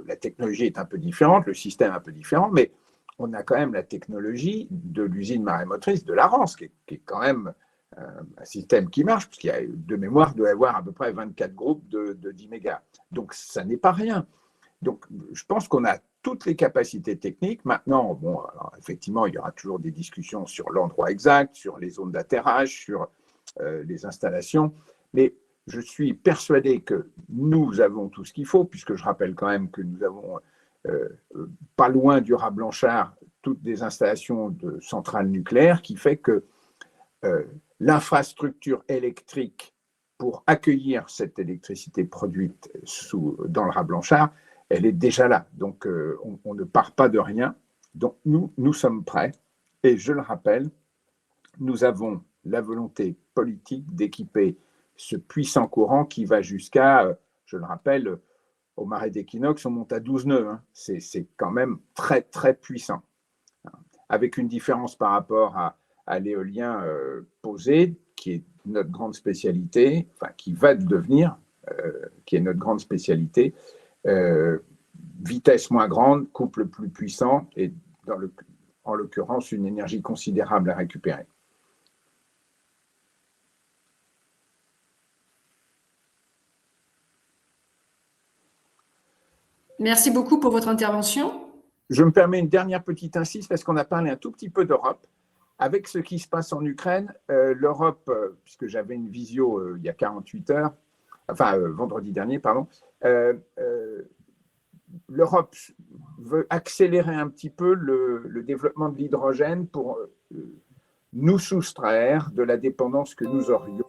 la technologie est un peu différente, le système est un peu différent, mais on a quand même la technologie de l'usine marémotrice de la Rance, qui est quand même un système qui marche, parce qu'il y a de mémoire, il doit y avoir à peu près 24 groupes de 10 mégas. Donc, ça n'est pas rien. Donc, je pense qu'on a toutes les capacités techniques. Maintenant, bon, alors, effectivement, il y aura toujours des discussions sur l'endroit exact, sur les zones d'atterrage, sur les installations, mais je suis persuadé que nous avons tout ce qu'il faut, puisque je rappelle quand même que nous avons pas loin du Raz-Blanchard toutes des installations de centrales nucléaires, qui fait que l'infrastructure électrique pour accueillir cette électricité produite dans le Raz-Blanchard, elle est déjà là. Donc, on ne part pas de rien. Donc, nous sommes prêts. Et je le rappelle, nous avons la volonté politique d'équiper ce puissant courant qui va jusqu'à, je le rappelle, au marais d'Équinoxe, on monte à 12 nœuds. Hein. C'est quand même très, très puissant. Avec une différence par rapport à l'éolien posé, qui est notre grande spécialité, enfin qui va devenir, qui est notre grande spécialité. Vitesse moins grande, couple plus puissant et en l'occurrence une énergie considérable à récupérer. Merci beaucoup pour votre intervention. Je me permets une dernière petite insiste parce qu'on a parlé un tout petit peu d'Europe. Avec ce qui se passe en Ukraine, l'Europe, puisque j'avais une visio il y a 48 heures, enfin vendredi dernier, pardon, l'Europe veut accélérer un petit peu le développement de l'hydrogène pour nous soustraire de la dépendance que nous aurions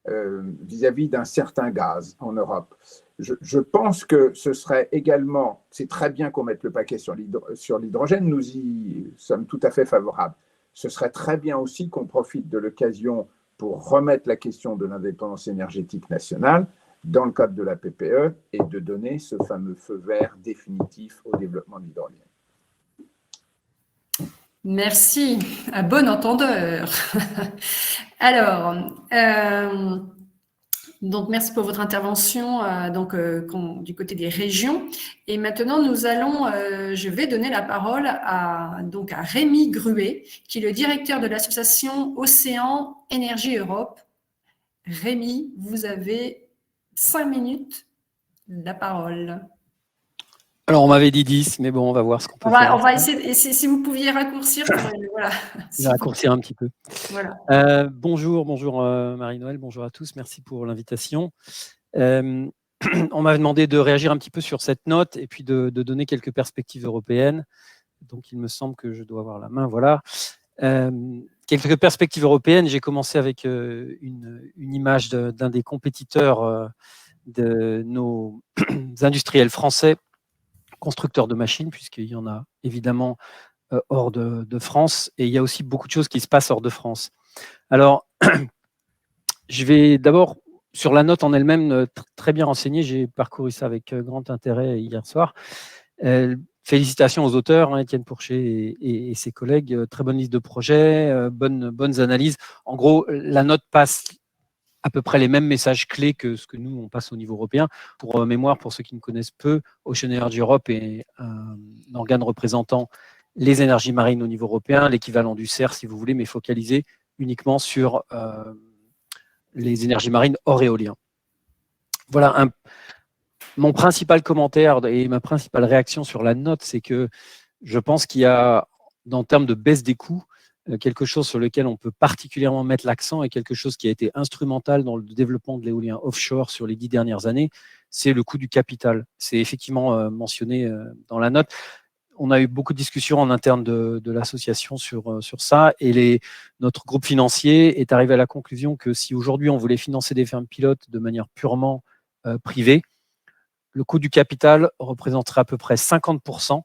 vis-à-vis d'un certain gaz en Europe. Je pense que ce serait également, c'est très bien qu'on mette le paquet sur l'hydrogène, nous y sommes tout à fait favorables. Ce serait très bien aussi qu'on profite de l'occasion pour remettre la question de l'indépendance énergétique nationale dans le cadre de la PPE et de donner ce fameux feu vert définitif au développement de l'hydrogène. Merci, à bon entendeur. Alors, donc merci pour votre intervention du côté des régions. Et maintenant, je vais donner la parole à Rémi Gruet, qui est le directeur de l'association Océan Énergie Europe. Rémi, vous avez 5 minutes la parole. Alors, on m'avait dit 10, mais bon, on va voir ce qu'on peut faire. On va essayer, et si vous pouviez raccourcir, voilà. Je vais raccourcir un petit peu. Voilà. Bonjour Marie-Noëlle, bonjour à tous, merci pour l'invitation. On m'a demandé de réagir un petit peu sur cette note et puis de donner quelques perspectives européennes. Donc, il me semble que je dois avoir la main, voilà. Quelques perspectives européennes, j'ai commencé avec une image d'un des compétiteurs de nos industriels français, constructeurs de machines, puisqu'il y en a évidemment hors de France, et il y a aussi beaucoup de choses qui se passent hors de France. Alors, je vais d'abord, sur la note en elle-même, très bien renseignée, j'ai parcouru ça avec grand intérêt hier soir. Félicitations aux auteurs, Étienne Pourchet et ses collègues, très bonne liste de projets, bonnes analyses. En gros, la note passe à peu près les mêmes messages clés que ce que nous, on passe au niveau européen. Pour mémoire, pour ceux qui ne connaissent peu, Ocean Energy Europe est un organe représentant les énergies marines au niveau européen, l'équivalent du CER, si vous voulez, mais focalisé uniquement sur les énergies marines hors éolien. Voilà, mon principal commentaire et ma principale réaction sur la note, c'est que je pense qu'il y a, en termes de baisse des coûts, quelque chose sur lequel on peut particulièrement mettre l'accent et quelque chose qui a été instrumental dans le développement de l'éolien offshore sur les 10 dernières années, c'est le coût du capital. C'est effectivement mentionné dans la note. On a eu beaucoup de discussions en interne de l'association sur ça et notre groupe financier est arrivé à la conclusion que si aujourd'hui on voulait financer des fermes pilotes de manière purement privée, le coût du capital représenterait à peu près 50%,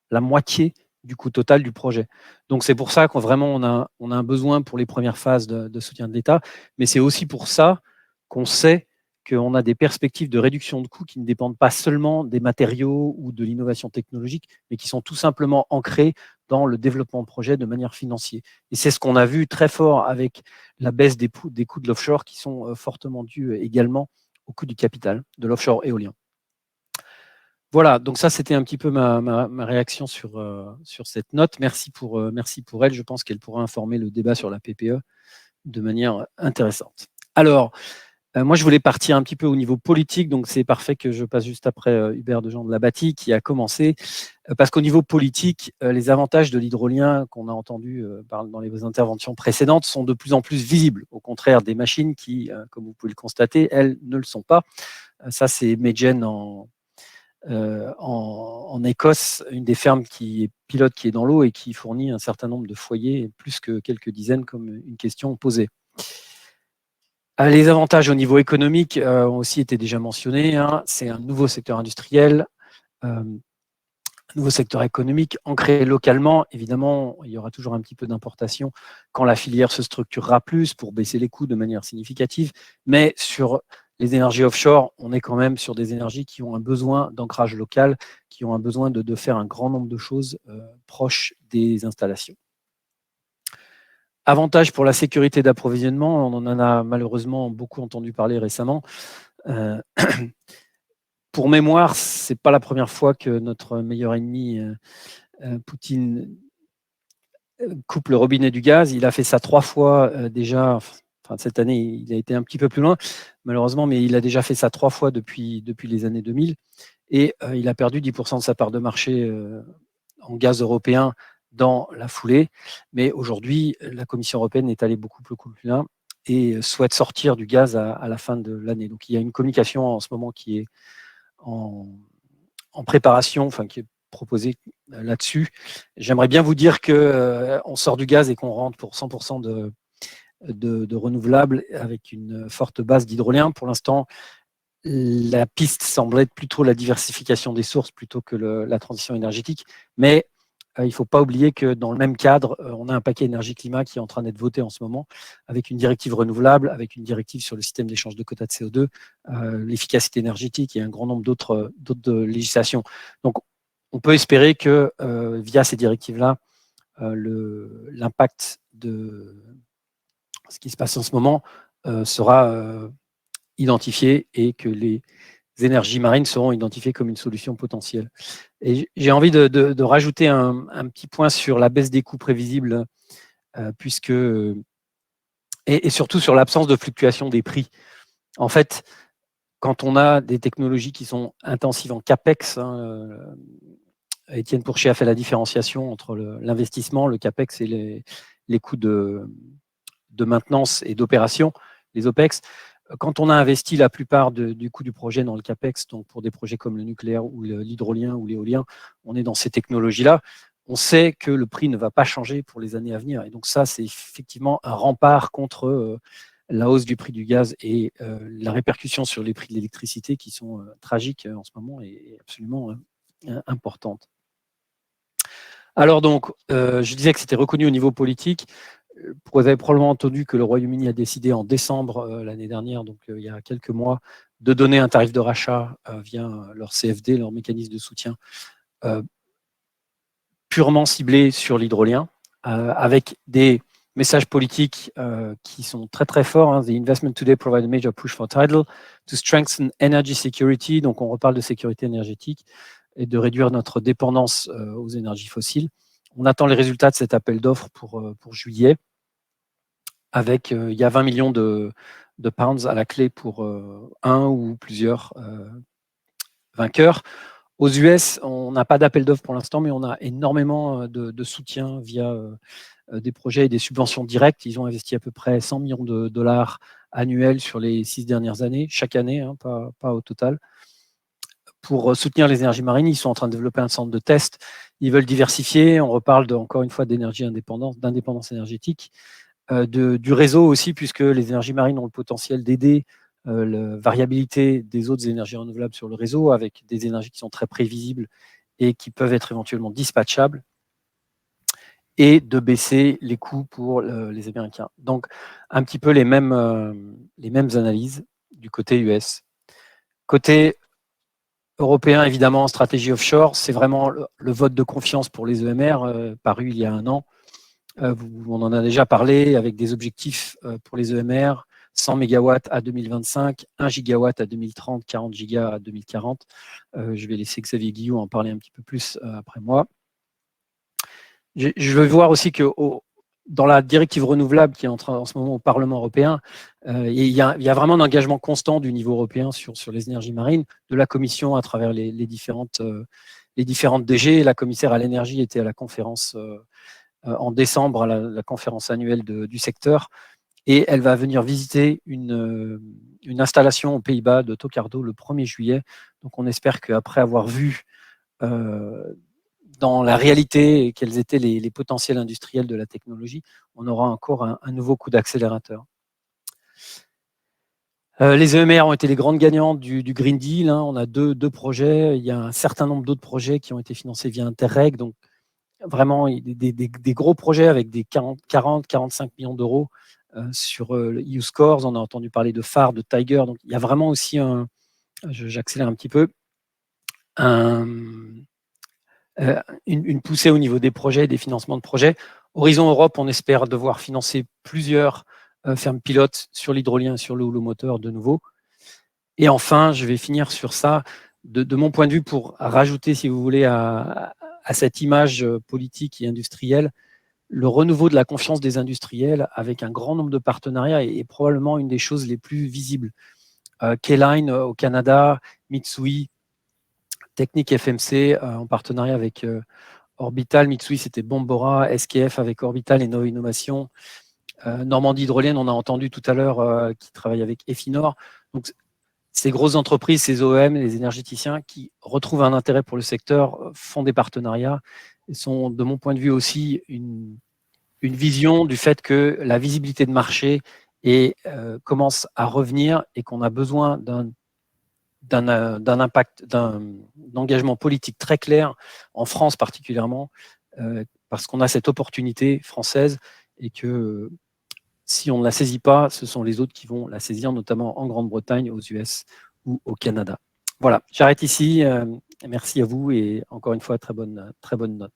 la moitié du coût total du projet. Donc c'est pour ça qu'on vraiment on a un besoin pour les premières phases de soutien de l'État, mais c'est aussi pour ça qu'on sait qu'on a des perspectives de réduction de coûts qui ne dépendent pas seulement des matériaux ou de l'innovation technologique, mais qui sont tout simplement ancrées dans le développement de projets de manière financière. Et c'est ce qu'on a vu très fort avec la baisse des coûts de l'offshore qui sont fortement dus également au coût du capital de l'offshore éolien. Voilà, donc ça c'était un petit peu ma réaction sur cette note. Merci pour elle, je pense qu'elle pourra informer le débat sur la PPE de manière intéressante. Alors, moi je voulais partir un petit peu au niveau politique, donc c'est parfait que je passe juste après Hubert de Jean de la Bâtie qui a commencé, parce qu'au niveau politique, les avantages de l'hydrolien qu'on a entendu dans les interventions précédentes sont de plus en plus visibles, au contraire des machines qui, comme vous pouvez le constater, elles ne le sont pas. Ça c'est Medgen en Écosse, une des fermes qui est pilote, qui est dans l'eau et qui fournit un certain nombre de foyers, plus que quelques dizaines, comme une question posée. Les avantages au niveau économique ont aussi été déjà mentionnés. Hein. C'est un nouveau secteur industriel, un nouveau secteur économique ancré localement. Évidemment, il y aura toujours un petit peu d'importation quand la filière se structurera plus pour baisser les coûts de manière significative. Mais sur les énergies offshore, on est quand même sur des énergies qui ont un besoin d'ancrage local, qui ont un besoin de faire un grand nombre de choses proches des installations. Avantage pour la sécurité d'approvisionnement, on en a malheureusement beaucoup entendu parler récemment. Pour mémoire, ce n'est pas la première fois que notre meilleur ennemi, Poutine, coupe le robinet du gaz. Il a fait ça 3 fois déjà. Enfin, cette année, il a été un petit peu plus loin, malheureusement, mais il a déjà fait ça 3 fois depuis les années 2000. Et il a perdu 10% de sa part de marché en gaz européen dans la foulée. Mais aujourd'hui, la Commission européenne est allée beaucoup plus loin et souhaite sortir du gaz à la fin de l'année. Donc il y a une communication en ce moment qui est en préparation, enfin qui est proposée là-dessus. J'aimerais bien vous dire qu'on sort du gaz et qu'on rentre pour 100% de renouvelables avec une forte base d'hydrolien. Pour l'instant, la piste semble être plutôt la diversification des sources plutôt que la transition énergétique. Mais il ne faut pas oublier que dans le même cadre, on a un paquet énergie-climat qui est en train d'être voté en ce moment, avec une directive renouvelable, avec une directive sur le système d'échange de quotas de CO2, l'efficacité énergétique et un grand nombre d'autres législations. Donc, on peut espérer que via ces directives-là, l'impact de ce qui se passe en ce moment sera identifié et que les énergies marines seront identifiées comme une solution potentielle. Et j'ai envie de rajouter un petit point sur la baisse des coûts prévisibles, puisque et surtout sur l'absence de fluctuation des prix. En fait, quand on a des technologies qui sont intensives en CAPEX, Étienne Pourchet a fait la différenciation entre l'investissement, le CAPEX et les coûts de maintenance et d'opération, les OPEX. Quand on a investi la plupart du coût du projet dans le CAPEX, donc pour des projets comme le nucléaire ou l'hydrolien ou l'éolien, on est dans ces technologies-là, on sait que le prix ne va pas changer pour les années à venir. Et donc ça, c'est effectivement un rempart contre la hausse du prix du gaz et la répercussion sur les prix de l'électricité qui sont tragiques en ce moment et absolument importantes. Alors donc, je disais que c'était reconnu au niveau politique. Vous avez probablement entendu que le Royaume-Uni a décidé en décembre l'année dernière, donc il y a quelques mois, de donner un tarif de rachat via leur CFD, leur mécanisme de soutien, purement ciblé sur l'hydrolien, avec des messages politiques qui sont très très forts. Hein. The investment today provide a major push for tidal to strengthen energy security. Donc on reparle de sécurité énergétique et de réduire notre dépendance aux énergies fossiles. On attend les résultats de cet appel d'offres pour juillet, avec il y a 20 millions de pounds à la clé pour un ou plusieurs vainqueurs. Aux US, on n'a pas d'appel d'offres pour l'instant, mais on a énormément de soutien via des projets et des subventions directes. Ils ont investi à peu près 100 millions de dollars annuels sur les 6 dernières années, chaque année, hein, pas au total. Pour soutenir les énergies marines, ils sont en train de développer un centre de test. Ils veulent diversifier. On reparle encore une fois d'énergie indépendante, d'indépendance énergétique. Du réseau aussi, puisque les énergies marines ont le potentiel d'aider la variabilité des autres énergies renouvelables sur le réseau, avec des énergies qui sont très prévisibles et qui peuvent être éventuellement dispatchables, et de baisser les coûts pour les Américains. Donc, un petit peu les mêmes analyses. du côté US. Côté européen, évidemment, stratégie offshore, c'est vraiment le vote de confiance pour les EMR, paru il y a un an. On en a déjà parlé avec des objectifs pour les EMR, 100 MW à 2025, 1 gigawatt à 2030, 40 gigas à 2040. Je vais laisser Xavier Guillou en parler un petit peu plus après moi. Je veux voir aussi que dans la directive renouvelable qui est en ce moment au Parlement européen, il y a vraiment un engagement constant du niveau européen sur les énergies marines, de la Commission à travers les différentes DG. La commissaire à l'énergie était à la conférence en décembre, à la conférence annuelle du secteur, et elle va venir visiter une installation aux Pays-Bas de Tocardo le 1er juillet. Donc on espère qu'après avoir vu dans la réalité quels étaient les potentiels industriels de la technologie, on aura encore un nouveau coup d'accélérateur. Les EMR ont été les grandes gagnantes du Green Deal. On a deux projets. Il y a un certain nombre d'autres projets qui ont été financés via Interreg. Donc, vraiment, des gros projets avec des 40-45 millions d'euros sur le EU Scores. On a entendu parler de phare, de Tiger. Donc, il y a vraiment aussi j'accélère un petit peu, une poussée au niveau des projets, des financements de projets. Horizon Europe, on espère devoir financer plusieurs fermes pilotes sur l'hydrolien et sur le houlomoteur de nouveau. Et enfin, je vais finir sur ça, de mon point de vue, pour rajouter, si vous voulez, à cette image politique et industrielle, le renouveau de la confiance des industriels avec un grand nombre de partenariats est probablement une des choses les plus visibles. K-Line au Canada, Mitsui, Technique FMC en partenariat avec Orbital, Mitsui c'était Bombora, SKF avec Orbital et Nova Innovation, Normandie Hydrolienne, on a entendu tout à l'heure, qui travaille avec Efinor. Donc, ces grosses entreprises, ces OEM, les énergéticiens qui retrouvent un intérêt pour le secteur, font des partenariats et sont, de mon point de vue aussi, une vision du fait que la visibilité de marché commence à revenir et qu'on a besoin d'un impact, d'un engagement politique très clair, en France particulièrement, parce qu'on a cette opportunité française et que si on ne la saisit pas, ce sont les autres qui vont la saisir, notamment en Grande-Bretagne, aux US ou au Canada. Voilà, j'arrête ici. Merci à vous et encore une fois, très bonne note.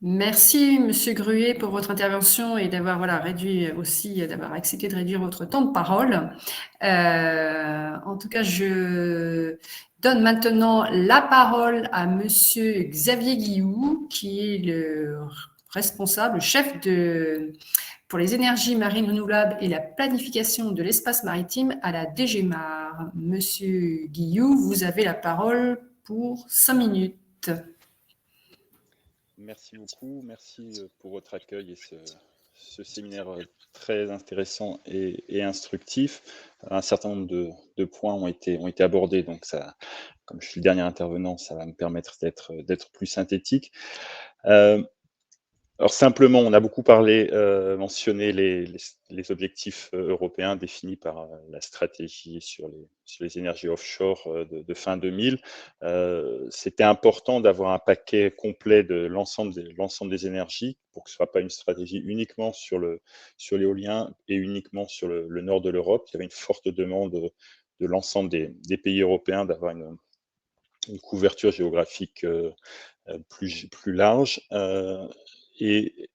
Merci, Monsieur Gruet, pour votre intervention et d'avoir réduit aussi, d'avoir accepté de réduire votre temps de parole. En tout cas, je donne maintenant la parole à Monsieur Xavier Guillou, qui est le responsable, le chef pour les énergies marines renouvelables et la planification de l'espace maritime à la DGMAR. Monsieur Guillou, vous avez la parole pour 5 minutes. Merci beaucoup, merci pour votre accueil et ce séminaire très intéressant et instructif. Un certain nombre de points ont été abordés, donc ça, comme je suis le dernier intervenant, ça va me permettre d'être plus synthétique. Alors simplement, on a beaucoup mentionné les objectifs européens définis par la stratégie sur les énergies offshore de fin 2000. C'était important d'avoir un paquet complet de l'ensemble des énergies pour que ce ne soit pas une stratégie uniquement sur l'éolien et uniquement sur le nord de l'Europe. Il y avait une forte demande de l'ensemble des pays européens d'avoir une couverture géographique plus large. Et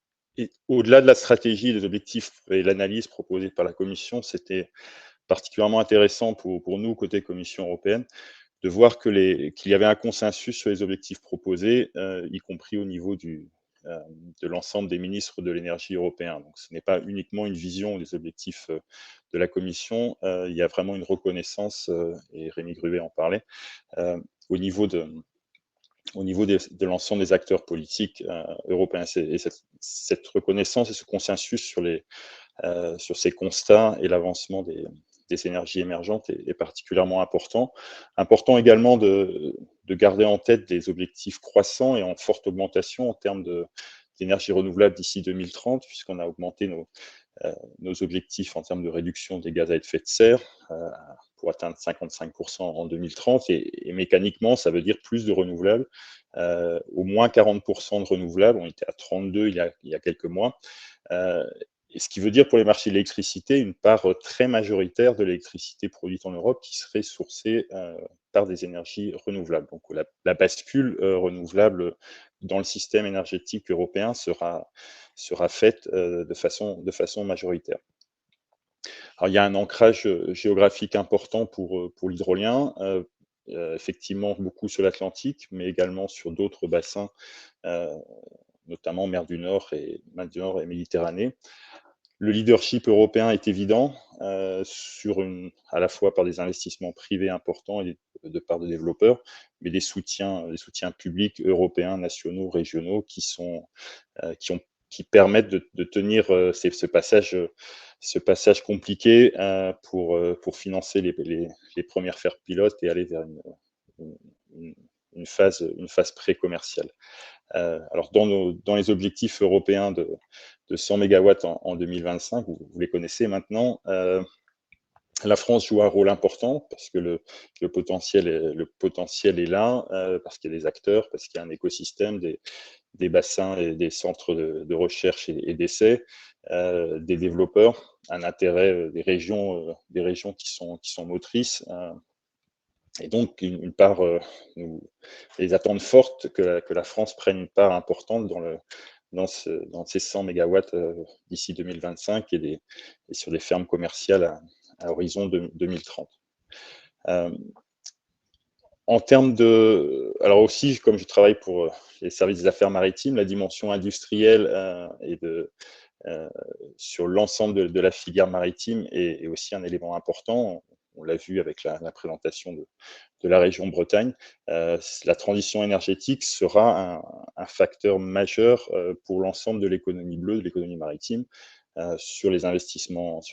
au-delà de la stratégie, des objectifs et l'analyse proposée par la Commission, c'était particulièrement intéressant pour nous, côté Commission européenne, de voir qu'il y avait un consensus sur les objectifs proposés, y compris au niveau de l'ensemble des ministres de l'énergie européens. Donc, ce n'est pas uniquement une vision des objectifs de la Commission, il y a vraiment une reconnaissance, et Rémi Gruet en parlait, au niveau de l'ensemble des acteurs politiques européens. Et cette reconnaissance et ce consensus sur ces constats et l'avancement des énergies émergentes est particulièrement important. Important également de garder en tête des objectifs croissants et en forte augmentation en termes d'énergie renouvelable d'ici 2030, puisqu'on a augmenté nos objectifs en termes de réduction des gaz à effet de serre pour atteindre 55% en 2030 et mécaniquement ça veut dire plus de renouvelables, au moins 40% de renouvelables, on était à 32 il y a quelques mois, Et ce qui veut dire pour les marchés de l'électricité une part très majoritaire de l'électricité produite en Europe qui serait sourcée par des énergies renouvelables. Donc la bascule renouvelable dans le système énergétique européen sera faite de façon majoritaire. Alors, il y a un ancrage géographique important pour l'hydrolien, effectivement beaucoup sur l'Atlantique, mais également sur d'autres bassins, notamment mer du Nord et Méditerranée. Le leadership européen est évident, à la fois par des investissements privés importants et de part de développeurs, mais des soutiens publics européens, nationaux, régionaux qui permettent de tenir ce passage compliqué pour financer les premières fermes pilotes et aller vers une phase pré-commerciale. Alors, dans les objectifs européens de 100 MW en 2025, vous les connaissez maintenant, la France joue un rôle important parce que le potentiel est là, parce qu'il y a des acteurs, parce qu'il y a un écosystème, des bassins et des centres de recherche et d'essai, des développeurs, un intérêt des régions qui sont motrices. Et donc, une part, les attentes fortes que la France prenne une part importante dans ces 100 MW d'ici 2025 et sur des fermes commerciales à horizon 2030. En termes alors aussi, comme je travaille pour les services des affaires maritimes, la dimension industrielle sur l'ensemble de la filière maritime est aussi un élément important. On l'a vu avec la présentation de la région Bretagne. La transition énergétique sera un facteur majeur pour l'ensemble de l'économie bleue, de l'économie maritime, sur les investissements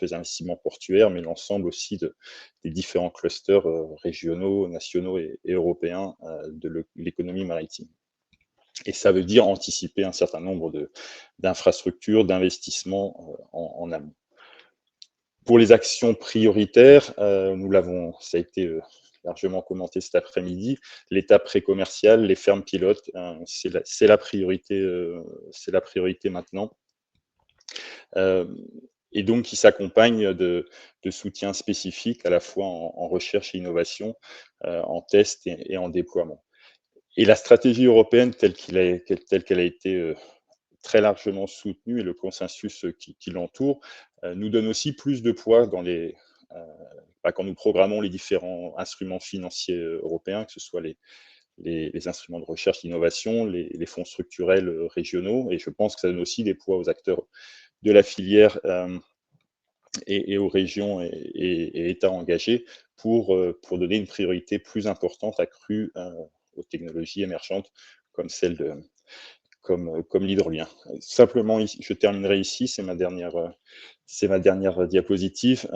portuaires, mais l'ensemble aussi des différents clusters régionaux, nationaux et européens de l'économie maritime. Et ça veut dire anticiper un certain nombre d'infrastructures, d'investissements en amont. Pour les actions prioritaires, ça a été largement commenté cet après-midi, l'étape pré-commerciale, les fermes pilotes, c'est la priorité maintenant. Et donc qui s'accompagne de soutiens spécifiques à la fois en recherche et innovation, en test et en déploiement. Et la stratégie européenne telle qu'elle a été très largement soutenue et le consensus qui l'entoure nous donne aussi plus de poids quand nous programmons les différents instruments financiers européens, que ce soit les instruments de recherche, d'innovation, les fonds structurels régionaux. Et je pense que ça donne aussi des poids aux acteurs de la filière et aux régions et États engagés pour donner une priorité plus importante, accrue aux technologies émergentes comme comme l'hydrolien. Simplement, je terminerai ici, c'est ma dernière diapositive.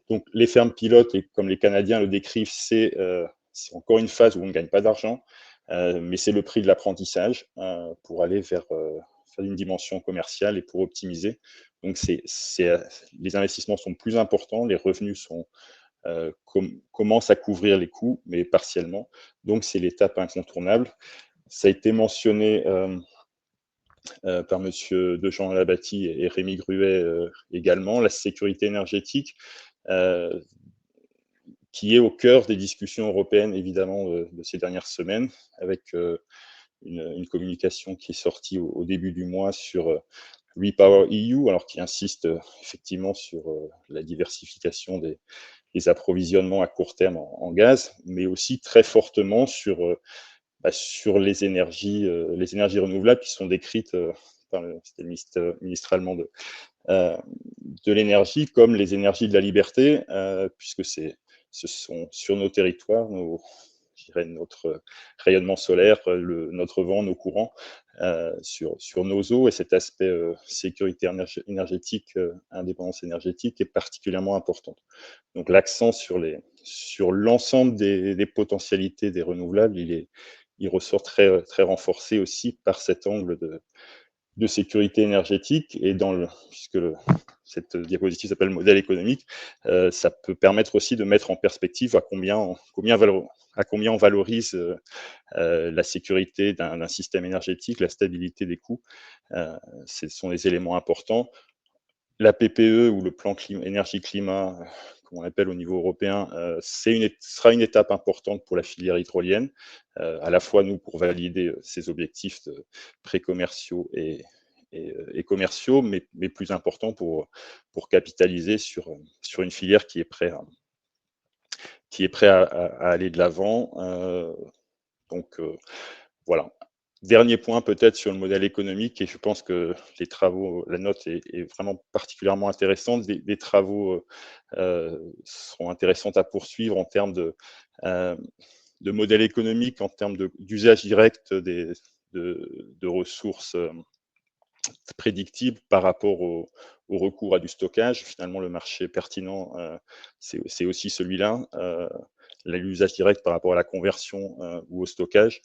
Donc, les fermes pilotes, et comme les Canadiens le décrivent, c'est encore une phase où on ne gagne pas d'argent, mais c'est le prix de l'apprentissage pour aller vers une dimension commerciale et pour optimiser. Donc, les investissements sont plus importants, les revenus commencent à couvrir les coûts, mais partiellement. Donc, c'est l'étape incontournable. Ça a été mentionné par Monsieur Dejean Labati et Rémi Gruet également, la sécurité énergétique, qui est au cœur des discussions européennes, évidemment, de ces dernières semaines, avec une communication qui est sortie au début du mois sur Repower EU, alors qui insiste effectivement sur la diversification des approvisionnements à court terme en gaz, mais aussi très fortement sur les énergies renouvelables qui sont décrites par le ministre allemand de l'énergie comme les énergies de la liberté, puisque ce sont sur nos territoires, notre rayonnement solaire, notre vent, nos courants, sur nos eaux, et cet aspect sécurité énergétique, indépendance énergétique est particulièrement important. Donc l'accent sur l'ensemble des potentialités des renouvelables, il ressort très, très renforcé aussi par cet angle de sécurité énergétique, et puisque cette diapositive s'appelle modèle économique, ça peut permettre aussi de mettre en perspective à combien on valorise la sécurité d'un système énergétique, la stabilité des coûts. Ce sont des éléments importants. la PPE ou le plan énergie-climat, comme on l'appelle au niveau européen, sera une étape importante pour la filière hydrolienne, à la fois nous pour valider ces objectifs pré-commerciaux et commerciaux, mais plus important pour capitaliser sur une filière qui est prête à aller de l'avant. Donc voilà. Dernier point peut-être sur le modèle économique, et je pense que la note est vraiment particulièrement intéressante. Des travaux seront intéressants à poursuivre en termes de modèle économique, en termes d'usage direct de ressources prédictibles par rapport au recours à du stockage. Finalement, le marché pertinent, c'est aussi celui-là. L'usage direct par rapport à la conversion ou au stockage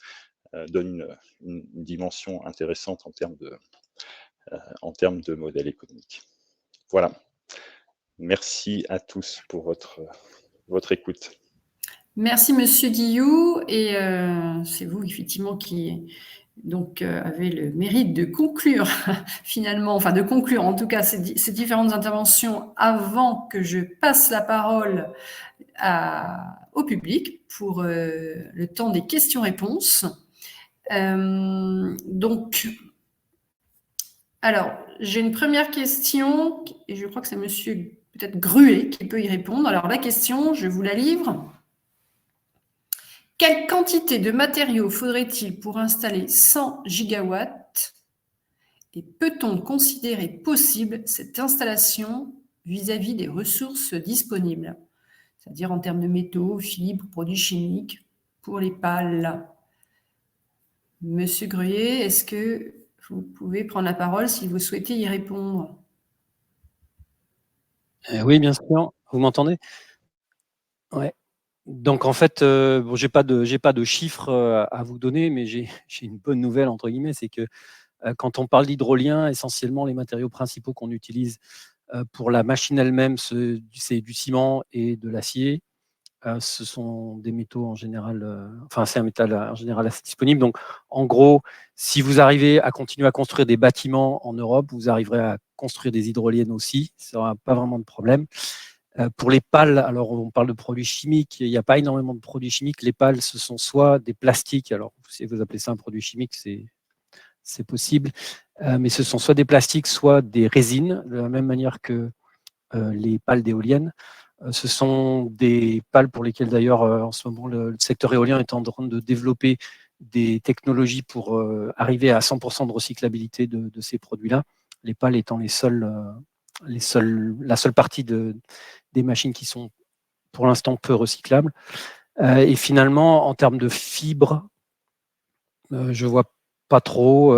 donne une dimension intéressante en termes de modèle économique. Voilà. Merci à tous pour votre écoute. Merci Monsieur Guillou, et c'est vous effectivement qui avez le mérite de conclure finalement, enfin de conclure en tout cas ces différentes interventions avant que je passe la parole au public pour le temps des questions-réponses. Alors, j'ai une première question, et je crois que c'est Monsieur peut-être Gruet qui peut y répondre. Alors, la question, je vous la livre. Quelle quantité de matériaux faudrait-il pour installer 100 gigawatts, et peut-on considérer possible cette installation vis-à-vis des ressources disponibles, c'est-à-dire en termes de métaux, fibres, produits chimiques, pour les pales? Monsieur Gruet, est-ce que vous pouvez prendre la parole si vous souhaitez y répondre? Oui, bien sûr. Vous m'entendez? Ouais. Donc en fait, bon, j'ai pas de chiffres à vous donner, mais j'ai une bonne nouvelle entre guillemets, c'est que quand on parle d'hydrolien, essentiellement les matériaux principaux qu'on utilise pour la machine elle-même, c'est du ciment et de l'acier. Ce sont des métaux en général, c'est un métal en général assez disponible. Donc, en gros, si vous arrivez à continuer à construire des bâtiments en Europe, vous arriverez à construire des hydroliennes aussi. Ça n'aura pas vraiment de problème. Pour les pales, alors on parle de produits chimiques. Il n'y a pas énormément de produits chimiques. Les pales, ce sont soit des plastiques. Alors, si vous appelez ça un produit chimique, c'est possible. Mais ce sont soit des plastiques, soit des résines, de la même manière que les pales d'éoliennes. Ce sont des pales pour lesquelles d'ailleurs en ce moment le secteur éolien est en train de développer des technologies pour arriver à 100% de recyclabilité de ces produits-là. Les pales étant la seule partie des machines qui sont pour l'instant peu recyclables. Et finalement, en termes de fibres, je ne vois pas trop.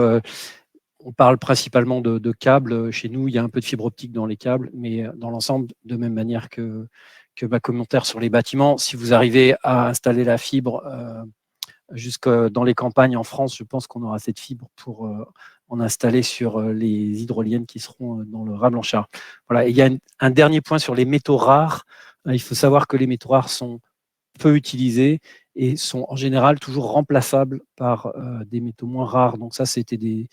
On parle principalement de câbles. Chez nous, il y a un peu de fibre optique dans les câbles, mais dans l'ensemble, de même manière que ma commentaire sur les bâtiments, si vous arrivez à installer la fibre jusque dans les campagnes en France, je pense qu'on aura cette fibre pour en installer sur les hydroliennes qui seront dans le Raz Blanchard. Voilà. Et il y a un dernier point sur les métaux rares. Il faut savoir que les métaux rares sont peu utilisés et sont en général toujours remplaçables par des métaux moins rares. Donc ça, c'était des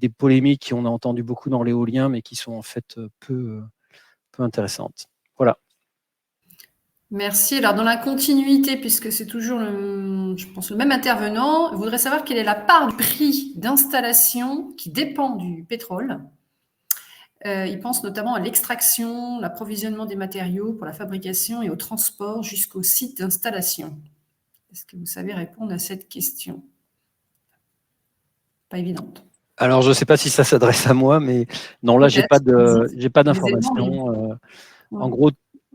polémiques qu'on a entendues beaucoup dans l'éolien, mais qui sont en fait peu intéressantes. Voilà. Merci. Alors, dans la continuité, puisque c'est toujours, je pense, le même intervenant, je voudrais savoir quelle est la part du prix d'installation qui dépend du pétrole. Il pense notamment à l'extraction, l'approvisionnement des matériaux pour la fabrication et au transport jusqu'au site d'installation. Est-ce que vous savez répondre à cette question? Pas évidente. Alors, je ne sais pas si ça s'adresse à moi, mais non, là, j'ai pas d'informations. En gros,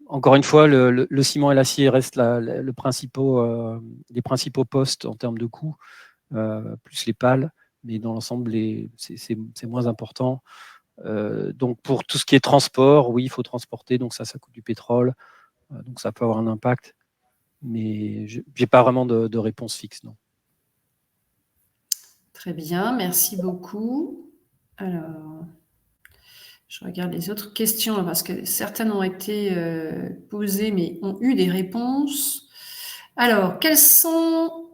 encore une fois, le ciment et l'acier restent les principaux postes en termes de coûts, plus les pales, mais dans l'ensemble, c'est moins important. Donc, pour tout ce qui est transport, oui, il faut transporter, donc ça coûte du pétrole, donc ça peut avoir un impact, mais je n'ai pas vraiment de réponse fixe, non. Très bien, merci beaucoup. Alors, je regarde les autres questions parce que certaines ont été posées mais ont eu des réponses. Alors, quels sont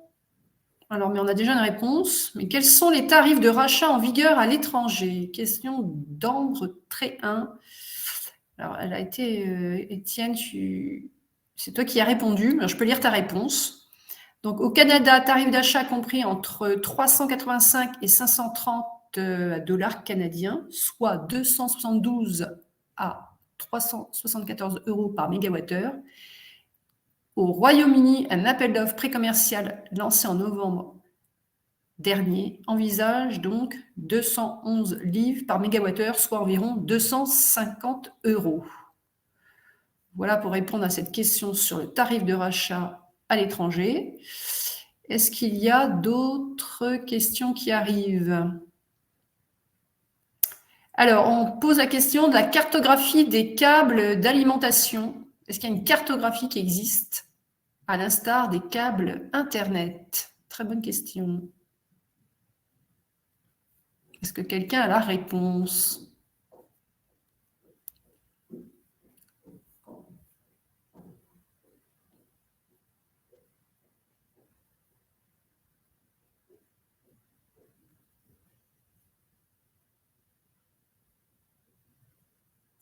Alors, mais on a déjà une réponse. Mais quels sont les tarifs de rachat en vigueur à l'étranger? Question d'Ambre Tréhin. Alors, elle a été, Étienne, c'est toi qui as répondu. Alors, je peux lire ta réponse. Donc, au Canada, tarif d'achat compris entre 385 et 530 dollars canadiens, soit 272 à 374 euros par mégawattheure. Au Royaume-Uni, un appel d'offres pré-commercial lancé en novembre dernier envisage donc 211 livres par mégawattheure, soit environ 250 euros. Voilà pour répondre à cette question sur le tarif de rachat à l'étranger. Est-ce qu'il y a d'autres questions qui arrivent? Alors, on pose la question de la cartographie des câbles d'alimentation. Est-ce qu'il y a une cartographie qui existe à l'instar des câbles Internet? Très bonne question. Est-ce que quelqu'un a la réponse?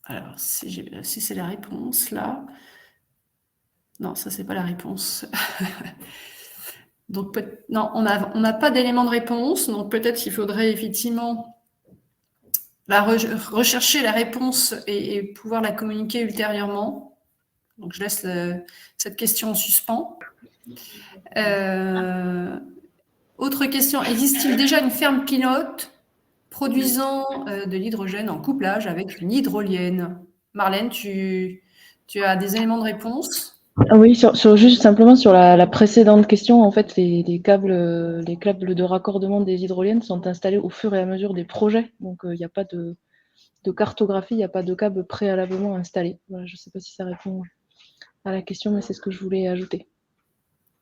Alors, si c'est la réponse, là. Non, ça, c'est pas la réponse. Donc, non, on n'a pas d'élément de réponse. Donc, peut-être qu'il faudrait effectivement rechercher la réponse et pouvoir la communiquer ultérieurement. Donc, je laisse cette question en suspens. Autre question, existe-t-il déjà une ferme pilote produisant de l'hydrogène en couplage avec une hydrolienne? Marlène, tu as des éléments de réponse? Ah oui, juste simplement sur la précédente question, en fait, les câbles de raccordement des hydroliennes sont installés au fur et à mesure des projets. Donc, il n'y a pas de cartographie, il n'y a pas de câble préalablement installé. Voilà, je ne sais pas si ça répond à la question, mais c'est ce que je voulais ajouter.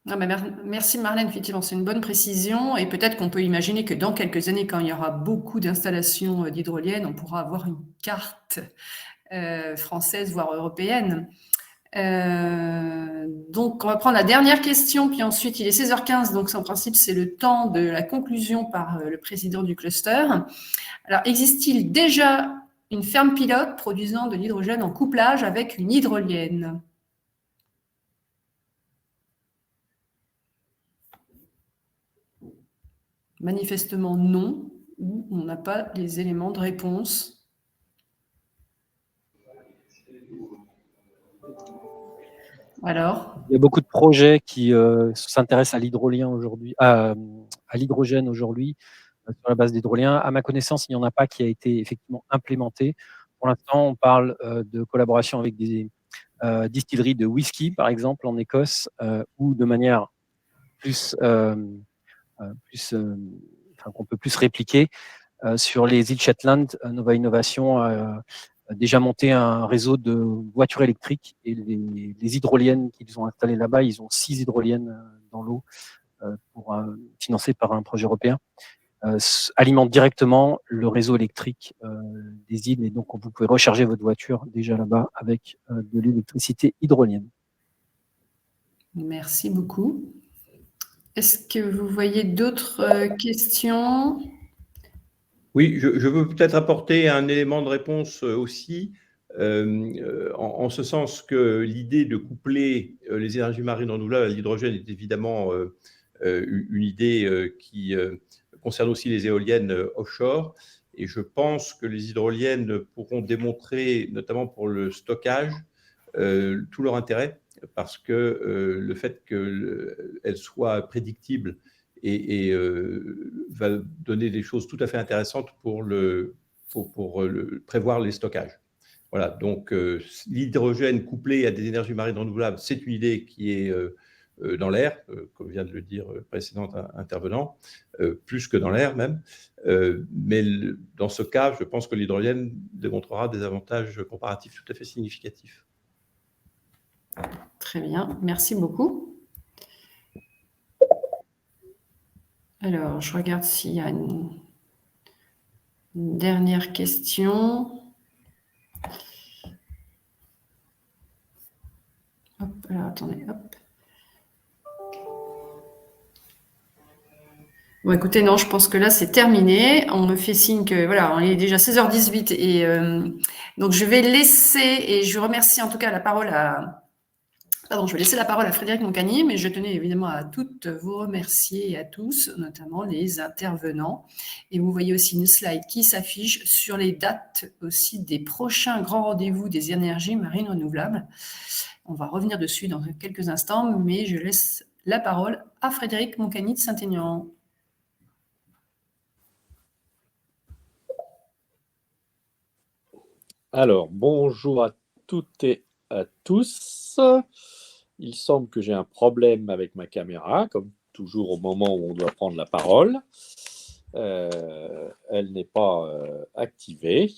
Non, mais merci Marlène, effectivement, c'est une bonne précision. Et peut-être qu'on peut imaginer que dans quelques années, quand il y aura beaucoup d'installations d'hydroliennes, on pourra avoir une carte française, voire européenne. Donc, on va prendre la dernière question, puis ensuite, il est 16h15, donc en principe, c'est le temps de la conclusion par le président du cluster. Alors, existe-t-il déjà une ferme pilote produisant de l'hydrogène en couplage avec une hydrolienne? Manifestement non, ou on n'a pas les éléments de réponse. Alors? Il y a beaucoup de projets qui s'intéressent à l'hydrolien aujourd'hui, à l'hydrogène aujourd'hui, sur la base d'hydrolien. À ma connaissance, il n'y en a pas qui a été effectivement implémenté. Pour l'instant, on parle de collaboration avec des distilleries de whisky, par exemple, en Écosse, ou de manière qu'on peut plus répliquer. Sur les îles Shetland, Nova Innovation a déjà monté un réseau de voitures électriques et les hydroliennes qu'ils ont installées là-bas, ils ont 6 hydroliennes dans l'eau financées par un projet européen, alimentent directement le réseau électrique des îles, et donc vous pouvez recharger votre voiture déjà là-bas avec de l'électricité hydrolienne. Merci beaucoup. Est-ce que vous voyez d'autres questions? Oui, je veux peut-être apporter un élément de réponse aussi, en ce sens que l'idée de coupler les énergies marines renouvelables à l'hydrogène est évidemment une idée qui concerne aussi les éoliennes offshore. Et je pense que les hydroliennes pourront démontrer, notamment pour le stockage, tout leur intérêt, parce que le fait qu'elles soient prédictibles et va donner des choses tout à fait intéressantes pour prévoir les stockages. Voilà, donc l'hydrogène couplé à des énergies marines renouvelables, c'est une idée qui est dans l'air, comme vient de le dire le précédent intervenant, plus que dans l'air même. Mais dans ce cas, je pense que l'hydrogène démontrera des avantages comparatifs tout à fait significatifs. Très bien, merci beaucoup. Alors, je regarde s'il y a une dernière question. Hop, alors attendez, hop. Bon, écoutez, non, je pense que là, c'est terminé. On me fait signe que, voilà, on est déjà 16h18 et donc je vais laisser, et je remercie en tout cas la parole à, pardon, je vais laisser la parole à Frédéric Moncani, mais je tenais évidemment à toutes vous remercier et à tous, notamment les intervenants. Et vous voyez aussi une slide qui s'affiche sur les dates aussi des prochains grands rendez-vous des énergies marines renouvelables. On va revenir dessus dans quelques instants, mais je laisse la parole à Frédéric Moncani de Saint-Aignan. Alors, bonjour à toutes et à tous. Il semble que j'ai un problème avec ma caméra, comme toujours au moment où on doit prendre la parole. Elle n'est pas activée.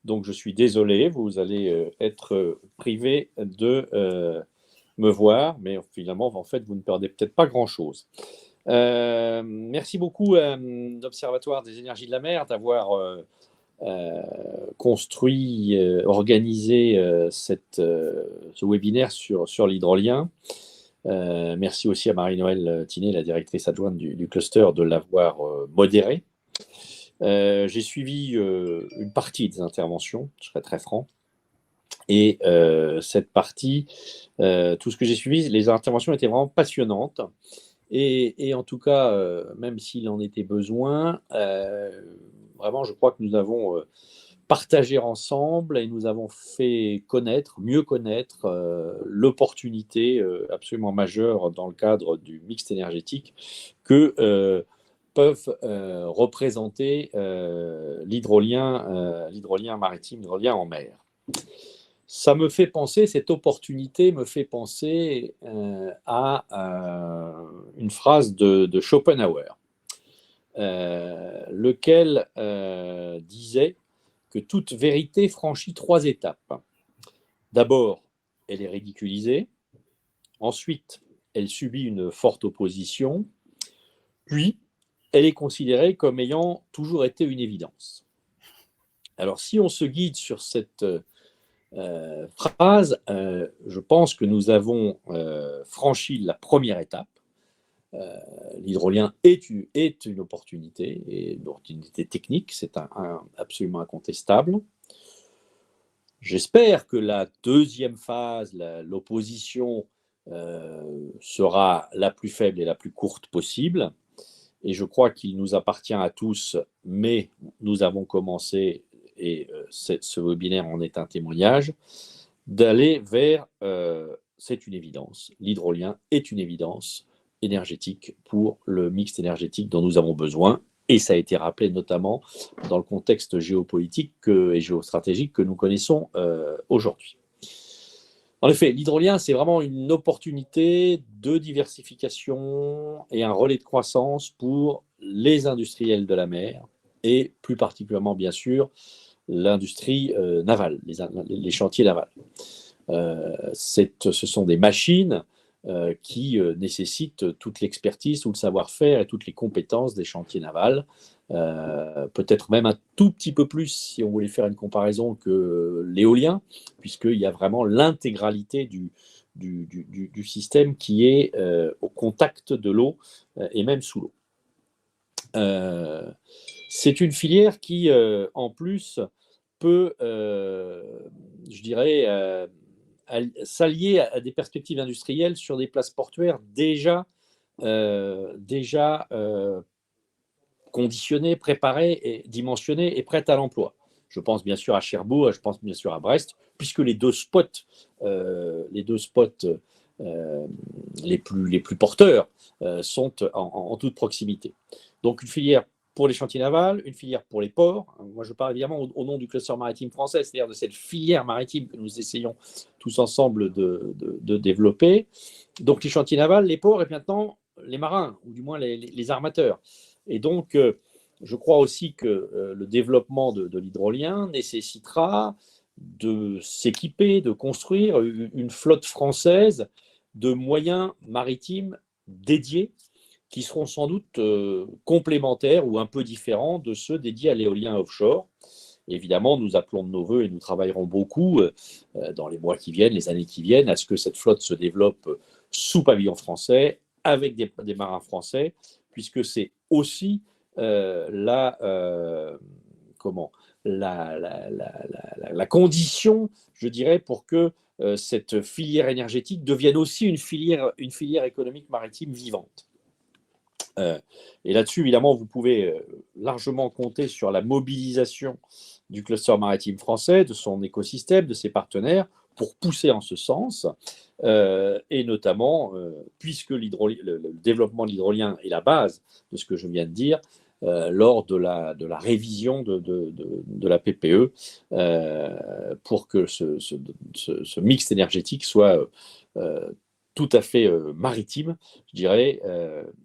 Donc, je suis désolé, vous allez être privé de me voir, mais finalement, en fait, vous ne perdez peut-être pas grand-chose. Merci beaucoup l'Observatoire des énergies de la mer d'avoir construit, organisé ce webinaire sur l'hydrolien. Merci aussi à Marie-Noëlle Tinet, la directrice adjointe du cluster, de l'avoir modéré. J'ai suivi une partie des interventions, je serai très franc. Et cette partie, tout ce que j'ai suivi, les interventions étaient vraiment passionnantes. Et en tout cas, même s'il en était besoin, vraiment, je crois que nous avons partagé ensemble et nous avons fait mieux connaître l'opportunité absolument majeure dans le cadre du mix énergétique que peuvent représenter l'hydrolien maritime, l'hydrolien en mer. Ça me fait penser, cette opportunité me fait penser à une phrase de Schopenhauer, lequel disait que toute vérité franchit 3 étapes. D'abord, elle est ridiculisée. Ensuite, elle subit une forte opposition. Puis, elle est considérée comme ayant toujours été une évidence. Alors, si on se guide sur cette phrase, je pense que nous avons franchi la première étape. L'hydrolien est une opportunité, et une opportunité technique, c'est absolument incontestable. J'espère que la deuxième phase, l'opposition, sera la plus faible et la plus courte possible. Et je crois qu'il nous appartient à tous, mais nous avons commencé, et ce webinaire en est un témoignage, d'aller vers, c'est une évidence, l'hydrolien est une évidence énergétique pour le mix énergétique dont nous avons besoin, et ça a été rappelé notamment dans le contexte géopolitique et géostratégique que nous connaissons aujourd'hui. En effet, l'hydrolien, c'est vraiment une opportunité de diversification et un relais de croissance pour les industriels de la mer et plus particulièrement, bien sûr, l'industrie navale, les chantiers navals. Ce sont des machines qui nécessitent toute l'expertise, tout le savoir-faire et toutes les compétences des chantiers navals. Peut-être même un tout petit peu plus, si on voulait faire une comparaison, que l'éolien, puisqu'il y a vraiment l'intégralité du système qui est au contact de l'eau et même sous l'eau. C'est une filière qui, en plus, peut, je dirais, s'allier à des perspectives industrielles sur des places portuaires déjà conditionnées, préparées, et dimensionnées et prêtes à l'emploi. Je pense bien sûr à Cherbourg, je pense bien sûr à Brest, puisque les deux spots les plus porteurs sont en toute proximité. Donc une filière pour les chantiers navals, une filière pour les ports. Moi, je parle évidemment au nom du cluster maritime français, c'est-à-dire de cette filière maritime que nous essayons tous ensemble de développer. Donc les chantiers navals, les ports et maintenant les marins, ou du moins les armateurs. Et donc, je crois aussi que le développement de l'hydrolien nécessitera de s'équiper, de construire une flotte française de moyens maritimes dédiés qui seront sans doute complémentaires ou un peu différents de ceux dédiés à l'éolien offshore. Et évidemment, nous appelons de nos voeux et nous travaillerons beaucoup dans les mois qui viennent, les années qui viennent, à ce que cette flotte se développe sous pavillon français, avec des marins français, puisque c'est aussi la condition, je dirais, pour que cette filière énergétique devienne aussi une filière économique maritime vivante. Et là-dessus, évidemment, vous pouvez largement compter sur la mobilisation du cluster maritime français, de son écosystème, de ses partenaires, pour pousser en ce sens, et notamment, puisque le développement de l'hydrolien est la base de ce que je viens de dire, lors de la révision de la PPE, pour que ce mix énergétique soit tout à fait maritime, je dirais,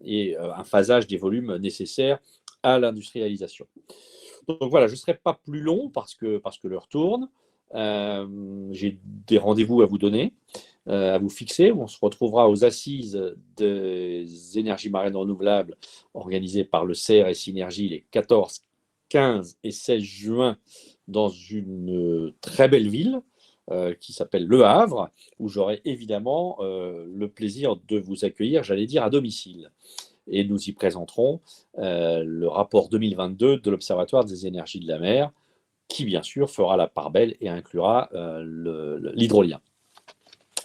et un phasage des volumes nécessaires à l'industrialisation. Donc voilà, je ne serai pas plus long parce que l'heure tourne. J'ai des rendez-vous à vous donner, à vous fixer. On se retrouvera aux assises des énergies marines renouvelables organisées par le CER et Synergie les 14, 15 et 16 juin dans une très belle ville qui s'appelle Le Havre, où j'aurai évidemment le plaisir de vous accueillir, j'allais dire, à domicile. Et nous y présenterons le rapport 2022 de l'Observatoire des énergies de la mer, qui bien sûr fera la part belle et inclura l'hydrolien.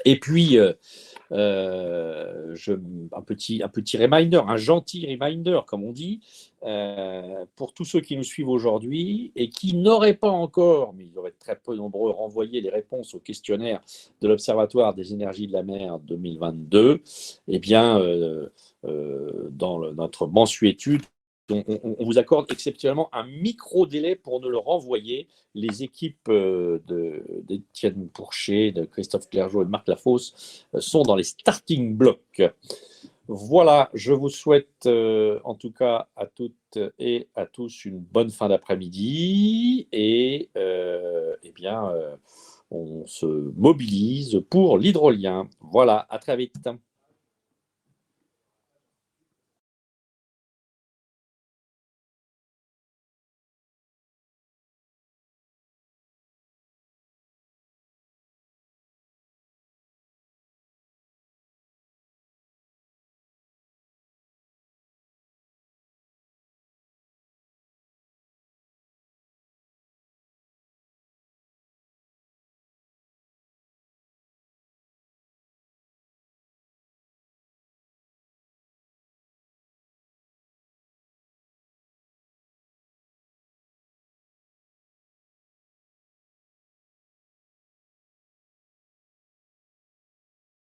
Et puis, un petit reminder, un gentil reminder, comme on dit, pour tous ceux qui nous suivent aujourd'hui et qui n'auraient pas encore, mais ils doivent être très peu nombreux, renvoyé les réponses au questionnaire de l'Observatoire des énergies de la mer 2022, eh bien, dans notre mensuétude, on vous accorde exceptionnellement un micro-délai pour nous le renvoyer. Les équipes d'Étienne Pourchet, de Christophe Clergeau et de Marc Lafosse sont dans les starting blocks. Voilà, je vous souhaite en tout cas à toutes et à tous une bonne fin d'après-midi et eh bien, on se mobilise pour l'hydrolien. Voilà, à très vite.